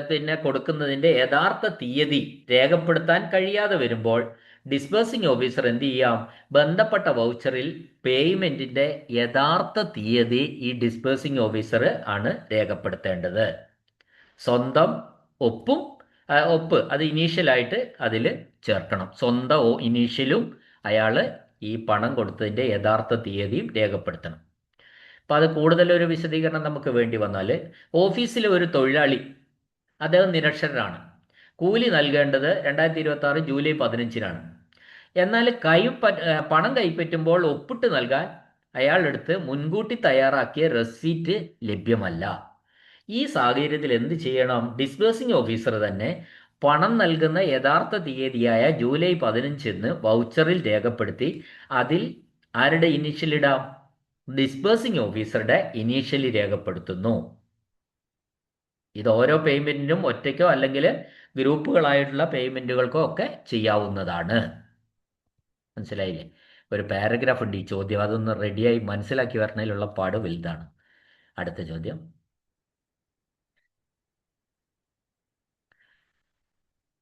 പിന്നെ കൊടുക്കുന്നതിന്റെ യഥാർത്ഥ തീയതി രേഖപ്പെടുത്താൻ കഴിയാതെ വരുമ്പോൾ ഡിസ്ബേഴ്സിംഗ് ഓഫീസർ എന്ത് ചെയ്യാം? ബന്ധപ്പെട്ട വൗച്ചറിൽ പേയ്മെന്റിന്റെ യഥാർത്ഥ തീയതി ഈ ഡിസ്ബേഴ്സിംഗ് ഓഫീസർ ആണ് രേഖപ്പെടുത്തേണ്ടത്. സ്വന്തം ഒപ്പും ഒപ്പ് അത് ഇനീഷ്യലായിട്ട് അതിൽ ചേർക്കണം. സ്വന്തം ഇനീഷ്യലും അയാൾ ഈ പണം കൊടുത്തതിന്റെ യഥാർത്ഥ തീയതിയും രേഖപ്പെടുത്തണം. അപ്പം അത് കൂടുതലൊരു വിശദീകരണം നമുക്ക് വേണ്ടി വന്നാൽ, ഓഫീസിലെ ഒരു തൊഴിലാളി, അദ്ദേഹം നിരക്ഷരനാണ്. കൂലി നൽകേണ്ടത് 2026 ജൂലൈ 15-നാണ്. എന്നാൽ പണം കൈപ്പറ്റുമ്പോൾ ഒപ്പിട്ട് നൽകാൻ അയാളെടുത്ത് മുൻകൂട്ടി തയ്യാറാക്കിയ റെസീറ്റ് ലഭ്യമല്ല. ഈ സാഹചര്യത്തിൽ എന്ത് ചെയ്യണം? ഡിസ്ബേഴ്സിംഗ് ഓഫീസർ തന്നെ പണം നൽകുന്ന യഥാർത്ഥ തീയതിയായ ജൂലൈ 15 വൗച്ചറിൽ രേഖപ്പെടുത്തി അതിൽ ആരുടെ ഇനീഷ്യൽ ഇടാം? ഡിസ്ബേഴ്സിംഗ് ഓഫീസറുടെ ഇനീഷ്യലി രേഖപ്പെടുത്തുന്നു. ഇത് ഓരോ പേയ്മെന്റിനും ഒറ്റയ്ക്കോ അല്ലെങ്കിൽ ഗ്രൂപ്പുകളായിട്ടുള്ള പേയ്മെന്റുകൾക്കോ ഒക്കെ ചെയ്യാവുന്നതാണ്. മനസ്സിലായില്ലേ? ഒരു പാരഗ്രാഫ് ഉണ്ട് ഈ ചോദ്യം, അതൊന്ന് റെഡിയായി മനസ്സിലാക്കി വരണതിലുള്ള പാട് വലുതാണ്. അടുത്ത ചോദ്യം,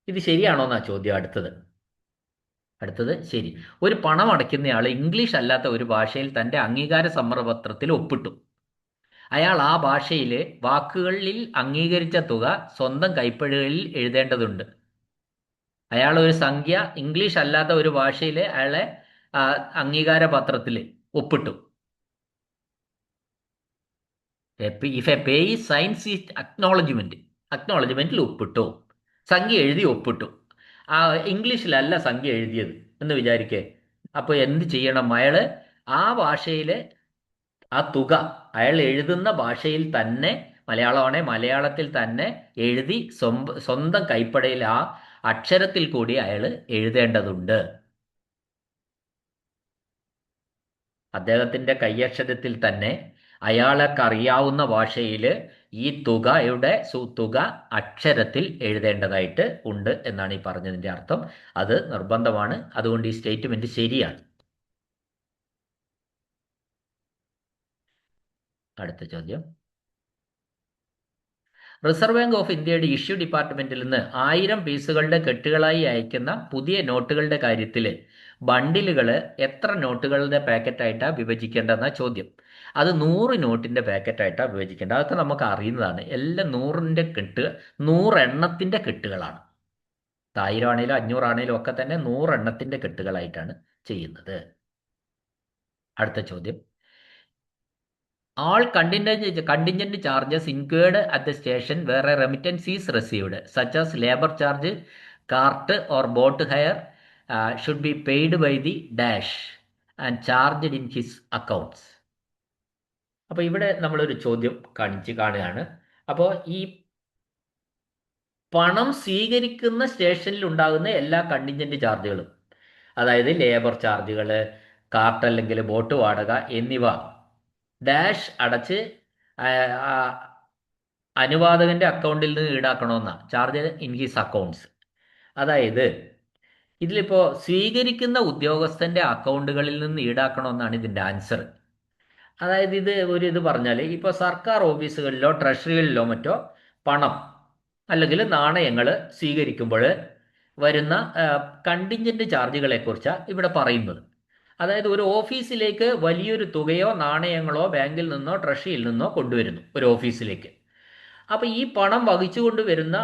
ഇത് ശരിയാണോ എന്നാ ചോദ്യം. അടുത്തത് ശരി. ഒരു പണം അടയ്ക്കുന്നയാൾ ഇംഗ്ലീഷ് അല്ലാത്ത ഒരു ഭാഷയിൽ തന്റെ അംഗീകാര സമ്മതപത്രത്തിൽ ഒപ്പിട്ടു. അയാൾ ആ ഭാഷയിലെ വാക്കുകളിൽ അംഗീകരിച്ച തുക സ്വന്തം കൈപ്പഴുകളിൽ എഴുതേണ്ടതുണ്ട്. അയാൾ ഒരു സംഖ്യ ഇംഗ്ലീഷ് അല്ലാത്ത ഒരു ഭാഷയിൽ അയാളെ അംഗീകാര പത്രത്തിൽ ഒപ്പിട്ടു. If a pay signs is അക്നോളജ്മെന്റിൽ ഒപ്പിട്ടു, സംഖ്യ എഴുതി ഒപ്പിട്ടു. ആ ഇംഗ്ലീഷിലല്ല സംഖ്യ എഴുതിയത് എന്ന് വിചാരിക്കേ. അപ്പോൾ എന്ത് ചെയ്യണം? അയാൾ ആ ഭാഷയിൽ ആ തുക അയാൾ എഴുതുന്ന ഭാഷയിൽ തന്നെ, മലയാളമാണെങ്കിൽ മലയാളത്തിൽ തന്നെ എഴുതി സ്വന്തം കൈപ്പടയിൽ ആ അക്ഷരത്തിൽ കൂടി അയാൾ എഴുതേണ്ടതുണ്ട്. അദ്ദേഹത്തിന്റെ കൈയക്ഷരത്തിൽ തന്നെ അയാൾക്കറിയാവുന്ന ഭാഷയിൽ ഈ തുക അക്ഷരത്തിൽ എഴുതേണ്ടതായിട്ട് ഉണ്ട് എന്നാണ് ഈ പറഞ്ഞതിന്റെ അർത്ഥം. അത് നിർബന്ധമാണ്. അതുകൊണ്ട് ഈ സ്റ്റേറ്റ്മെന്റ് ശരിയാണ്. അടുത്ത ചോദ്യം, റിസർവ് ബാങ്ക് ഓഫ് ഇന്ത്യയുടെ ഇഷ്യൂ ഡിപ്പാർട്ട്മെന്റിൽ നിന്ന് 1000 പീസുകളുടെ കെട്ടുകളായി അയക്കുന്ന പുതിയ നോട്ടുകളുടെ കാര്യത്തിൽ ബണ്ടിലുകൾ എത്ര നോട്ടുകളുടെ പാക്കറ്റായിട്ടാണ് വിഭജിക്കേണ്ടതെന്ന ചോദ്യം. അത് 100 നോട്ടിന്റെ പാക്കറ്റായിട്ടാണ് വിഭജിക്കേണ്ടത്. അതൊക്കെ നമുക്ക് അറിയുന്നതാണ്. എല്ലാം 100 എണ്ണത്തിന്റെ കെട്ടുകളാണ്. 1000 ആണെങ്കിലും 500 ആണെങ്കിലും ഒക്കെ തന്നെ 100 എണ്ണത്തിന്റെ കെട്ടുകളായിട്ടാണ് ചെയ്യുന്നത്. അടുത്ത ചോദ്യം, all contingent charges incurred at the station where a remittance is received, such as labor charge, cart or boat hire, should be paid by the dash and charged in his accounts. അപ്പോൾ ഇവിടെ നമ്മളൊരു ചോദ്യം കാണുകയാണ്. അപ്പോൾ ഈ പണം സ്വീകരിക്കുന്ന സ്റ്റേഷനിൽ ഉണ്ടാകുന്ന എല്ലാ കണ്ടിൻജന്റ് ചാർജുകളും, അതായത് ലേബർ ചാർജുകൾ, കാർട്ട് അല്ലെങ്കിൽ ബോട്ട് വാടക എന്നിവ ഡാഷ് അടച്ച് അനുവാദകന്റെ അക്കൗണ്ടിൽ നിന്ന് ഈടാക്കണമെന്നാണ്. Charge in his accounts. അതായത് ഇതിലിപ്പോൾ സ്വീകരിക്കുന്ന ഉദ്യോഗസ്ഥന്റെ അക്കൗണ്ടുകളിൽ നിന്ന് ഈടാക്കണമെന്നാണ് ഇതിൻ്റെ ആൻസർ. അതായത് ഇത് പറഞ്ഞാൽ, ഇപ്പോൾ സർക്കാർ ഓഫീസുകളിലോ ട്രഷറികളിലോ മറ്റോ പണം അല്ലെങ്കിൽ നാണയങ്ങൾ സ്വീകരിക്കുമ്പോൾ വരുന്ന കണ്ടിൻജന്റ് ചാർജുകളെക്കുറിച്ചാണ് ഇവിടെ പറയുന്നത്. അതായത് ഒരു ഓഫീസിലേക്ക് വലിയൊരു തുകയോ നാണയങ്ങളോ ബാങ്കിൽ നിന്നോ ട്രഷറിയിൽ നിന്നോ കൊണ്ടുവരുന്നു ഒരു ഓഫീസിലേക്ക്. അപ്പോൾ ഈ പണം വഹിച്ചു കൊണ്ടുവരുന്ന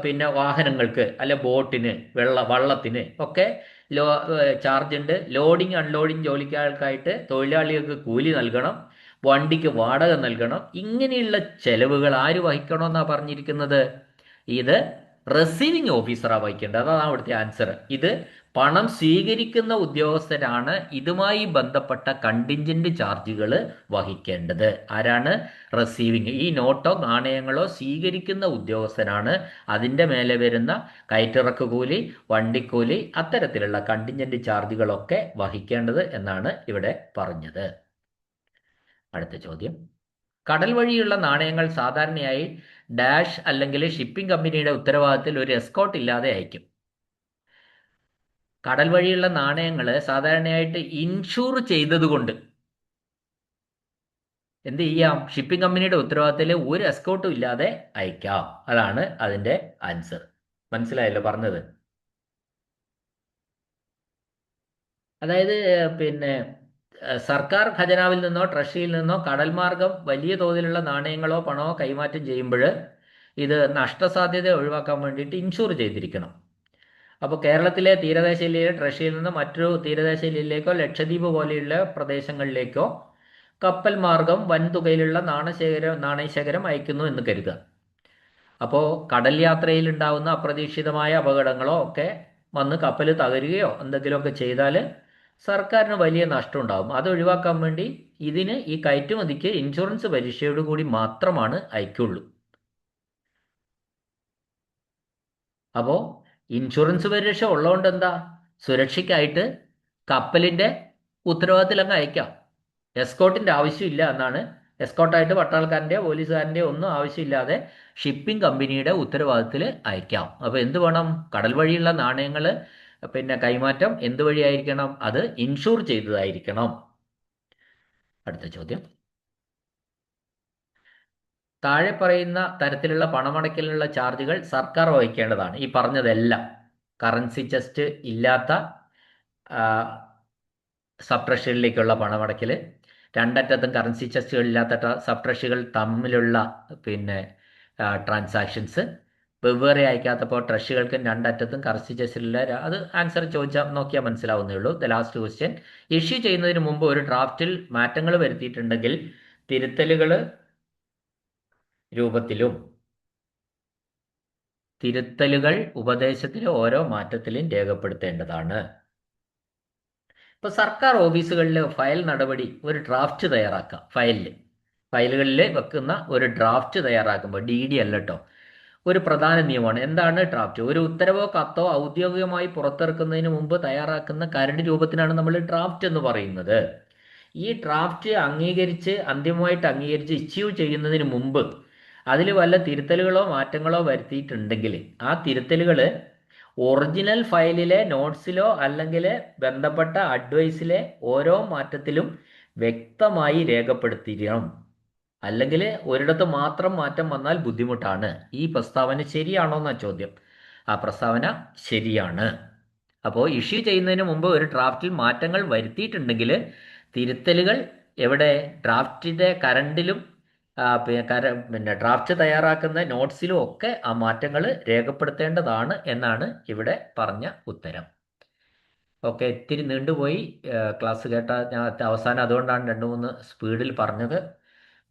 പിന്നെ വാഹനങ്ങൾക്ക് അല്ലെ ബോട്ടിന് വള്ളത്തിന് ഒക്കെ ചാർജ് ഉണ്ട്. ലോഡിങ് അൺലോഡിങ് ജോലിക്കാർക്കായിട്ട് തൊഴിലാളികൾക്ക് കൂലി നൽകണം, വണ്ടിക്ക് വാടക നൽകണം. ഇങ്ങനെയുള്ള ചെലവുകൾ ആര് വഹിക്കണമെന്നാണ് പറഞ്ഞിരിക്കുന്നത്? ഇത് റിസീവിങ് ഓഫീസറാണ് വഹിക്കേണ്ടത്. അതാണ് അവിടുത്തെ ആൻസർ. ഇത് പണം സ്വീകരിക്കുന്ന ഉദ്യോഗസ്ഥരാണ് ഇതുമായി ബന്ധപ്പെട്ട കണ്ടിൻജന്റ് ചാർജുകൾ വഹിക്കേണ്ടത്. ആരാണ്? റിസീവിങ്. ഈ നോട്ടോ നാണയങ്ങളോ സ്വീകരിക്കുന്ന ഉദ്യോഗസ്ഥനാണ് അതിൻ്റെ മേലെ വരുന്ന കയറ്റിറക്ക് കൂലി, വണ്ടിക്കൂലി, അത്തരത്തിലുള്ള കണ്ടിൻജന്റ് ചാർജുകളൊക്കെ വഹിക്കേണ്ടത് എന്നാണ് ഇവിടെ പറഞ്ഞത്. അടുത്ത ചോദ്യം, കടൽ വഴിയുള്ള നാണയങ്ങൾ സാധാരണയായി ഡാഷ് അല്ലെങ്കിൽ ഷിപ്പിംഗ് കമ്പനിയുടെ ഉത്തരവാദിത്തത്തിൽ ഒരു എസ്കോർട്ട് ഇല്ലാതെ അയക്കും. കടൽ വഴിയുള്ള നാണയങ്ങൾ സാധാരണയായിട്ട് ഇൻഷൂർ ചെയ്തതുകൊണ്ട് എന്ത് ചെയ്യാം? ഷിപ്പിംഗ് കമ്പനിയുടെ ഉത്തരവാദിത്തത്തിൽ ഒരു എസ്കോർട്ടും ഇല്ലാതെ അയക്കാം. അതാണ് അതിന്റെ ആൻസർ. മനസ്സിലായല്ലോ പറഞ്ഞത്? അതായത് പിന്നെ സർക്കാർ ഖജനാവിൽ നിന്നോ ട്രഷറിയിൽ നിന്നോ കടൽ മാർഗം വലിയ തോതിലുള്ള നാണയങ്ങളോ പണമോ കൈമാറ്റം ചെയ്യുമ്പോൾ ഇത് നഷ്ടസാധ്യത ഒഴിവാക്കാൻ വേണ്ടിയിട്ട് ഇൻഷുർ ചെയ്തിരിക്കണം. അപ്പോൾ കേരളത്തിലെ തീരദേശ ജില്ലയിലെ ട്രഷറിയിൽ നിന്ന് മറ്റൊരു തീരദേശ ജില്ലയിലേക്കോ ലക്ഷദ്വീപ് പോലെയുള്ള പ്രദേശങ്ങളിലേക്കോ കപ്പൽ മാർഗം വൻതുകയിലുള്ള നാണയശേഖരം അയക്കുന്നു എന്ന് കരുതുക. അപ്പോൾ കടൽ യാത്രയിൽ ഉണ്ടാകുന്ന അപ്രതീക്ഷിതമായ അപകടങ്ങളോ ഒക്കെ വന്ന് കപ്പൽ തകരുകയോ എന്തെങ്കിലുമൊക്കെ ചെയ്താൽ സർക്കാരിന് വലിയ നഷ്ടം ഉണ്ടാകും. അത് ഒഴിവാക്കാൻ വേണ്ടി ഈ കയറ്റുമതിക്ക് ഇൻഷുറൻസ് പരീക്ഷയോട് കൂടി മാത്രമാണ് അയക്കുള്ളൂ. അപ്പോൾ ഇൻഷുറൻസ് പരിരക്ഷ ഉള്ളതുകൊണ്ട് എന്താ? സുരക്ഷയ്ക്കായിട്ട് കപ്പലിൻ്റെ ഉത്തരവാദിത്തത്തിൽ അങ്ങ് അയക്കാം. എസ്കോട്ടിൻ്റെ ആവശ്യമില്ല എന്നാണ്. എസ്കോട്ടായിട്ട് പട്ടാൾക്കാരൻ്റെയോ പോലീസുകാരൻ്റെയോ ഒന്നും ആവശ്യമില്ലാതെ ഷിപ്പിംഗ് കമ്പനിയുടെ ഉത്തരവാദിത്തത്തിൽ അയക്കാം. അപ്പോൾ എന്ത് വേണം? കടൽ വഴിയുള്ള നാണയങ്ങൾ പിന്നെ കൈമാറ്റം എന്ത് വഴിയായിരിക്കണം? അത് ഇൻഷുർ ചെയ്തതായിരിക്കണം. അടുത്ത ചോദ്യം. താഴെ പറയുന്ന തരത്തിലുള്ള പണമടയ്ക്കലിനുള്ള ചാർജുകൾ സർക്കാർ വഹിക്കേണ്ടതാണ്. ഈ പറഞ്ഞതെല്ലാം കറൻസി ചെസ്റ്റ് ഇല്ലാത്ത സബ് ട്രഷറിയിലേക്കുള്ള പണമടയ്ക്കൽ, രണ്ടറ്റത്തും കറൻസി ചെസ്റ്റുകളില്ലാത്ത സബ് ട്രഷറികൾ തമ്മിലുള്ള പിന്നെ ട്രാൻസാക്ഷൻസ്, വെവ്വേറെ അയക്കാത്തപ്പോൾ ട്രഷറികൾക്കും രണ്ടറ്റത്തും കറൻസി ചെസ്റ്റിലില്ല. അത് ആൻസർ ചോദിച്ചാൽ നോക്കിയാൽ മനസ്സിലാവുന്നേ ഉള്ളൂ. The last question. ഇഷ്യൂ ചെയ്യുന്നതിന് മുമ്പ് ഒരു ഡ്രാഫ്റ്റിൽ മാറ്റങ്ങൾ വരുത്തിയിട്ടുണ്ടെങ്കിൽ തിരുത്തലുകൾ രൂപത്തിലും ഉപദേശത്തിലെ ഓരോ മാറ്റത്തിലും രേഖപ്പെടുത്തേണ്ടതാണ്. ഇപ്പോൾ സർക്കാർ ഓഫീസുകളിൽ ഫയൽ നടപടി ഒരു ഡ്രാഫ്റ്റ് തയ്യാറാക്കാം. ഫയലുകളിൽ വെക്കുന്ന ഒരു ഡ്രാഫ്റ്റ് തയ്യാറാക്കുമ്പോൾ DD അല്ല കേട്ടോ, ഒരു പ്രധാന നിയമമാണ്. എന്താണ് ഡ്രാഫ്റ്റ്? ഒരു ഉത്തരവോ കത്തോ ഔദ്യോഗികമായി പുറത്തിറക്കുന്നതിന് മുമ്പ് തയ്യാറാക്കുന്ന കരട് രൂപത്തിനാണ് നമ്മൾ ഡ്രാഫ്റ്റ് എന്ന് പറയുന്നത്. ഈ ഡ്രാഫ്റ്റ് അന്തിമമായിട്ട് അംഗീകരിച്ച് ഇഷ്യൂ ചെയ്യുന്നതിന് മുമ്പ് അതിൽ വല്ല തിരുത്തലുകളോ മാറ്റങ്ങളോ വരുത്തിയിട്ടുണ്ടെങ്കിൽ ആ തിരുത്തലുകൾ ഒറിജിനൽ ഫയലിലെ നോട്ട്സിലോ അല്ലെങ്കിൽ ബന്ധപ്പെട്ട അഡ്വൈസിലെ ഓരോ മാറ്റത്തിലും വ്യക്തമായി രേഖപ്പെടുത്തിയിരിക്കണം. അല്ലെങ്കിൽ ഒരിടത്ത് മാത്രം മാറ്റം വന്നാൽ ബുദ്ധിമുട്ടാണ്. ഈ പ്രസ്താവന ശരിയാണോ എന്നാ ചോദ്യം. ആ പ്രസ്താവന ശരിയാണ്. അപ്പോൾ ഇഷ്യൂ ചെയ്യുന്നതിന് മുമ്പ് ഒരു ഡ്രാഫ്റ്റിൽ മാറ്റങ്ങൾ വരുത്തിയിട്ടുണ്ടെങ്കിൽ തിരുത്തലുകൾ എവിടെ? ഡ്രാഫ്റ്റിൻ്റെ കരണ്ടിലും പിന്നെ ഡ്രാഫ്റ്റ് തയ്യാറാക്കുന്ന നോട്ട്സിലും ഒക്കെ ആ മാറ്റങ്ങൾ രേഖപ്പെടുത്തേണ്ടതാണ് എന്നാണ് ഇവിടെ പറഞ്ഞ ഉത്തരം. ഓക്കെ, ഇത്തിരി നീണ്ടുപോയി ക്ലാസ് കേട്ട. ഞാൻ അവസാനം അതുകൊണ്ടാണ് 2-3 സ്പീഡിൽ പറഞ്ഞത്.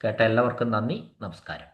കേട്ട എല്ലാവർക്കും നന്ദി, നമസ്കാരം.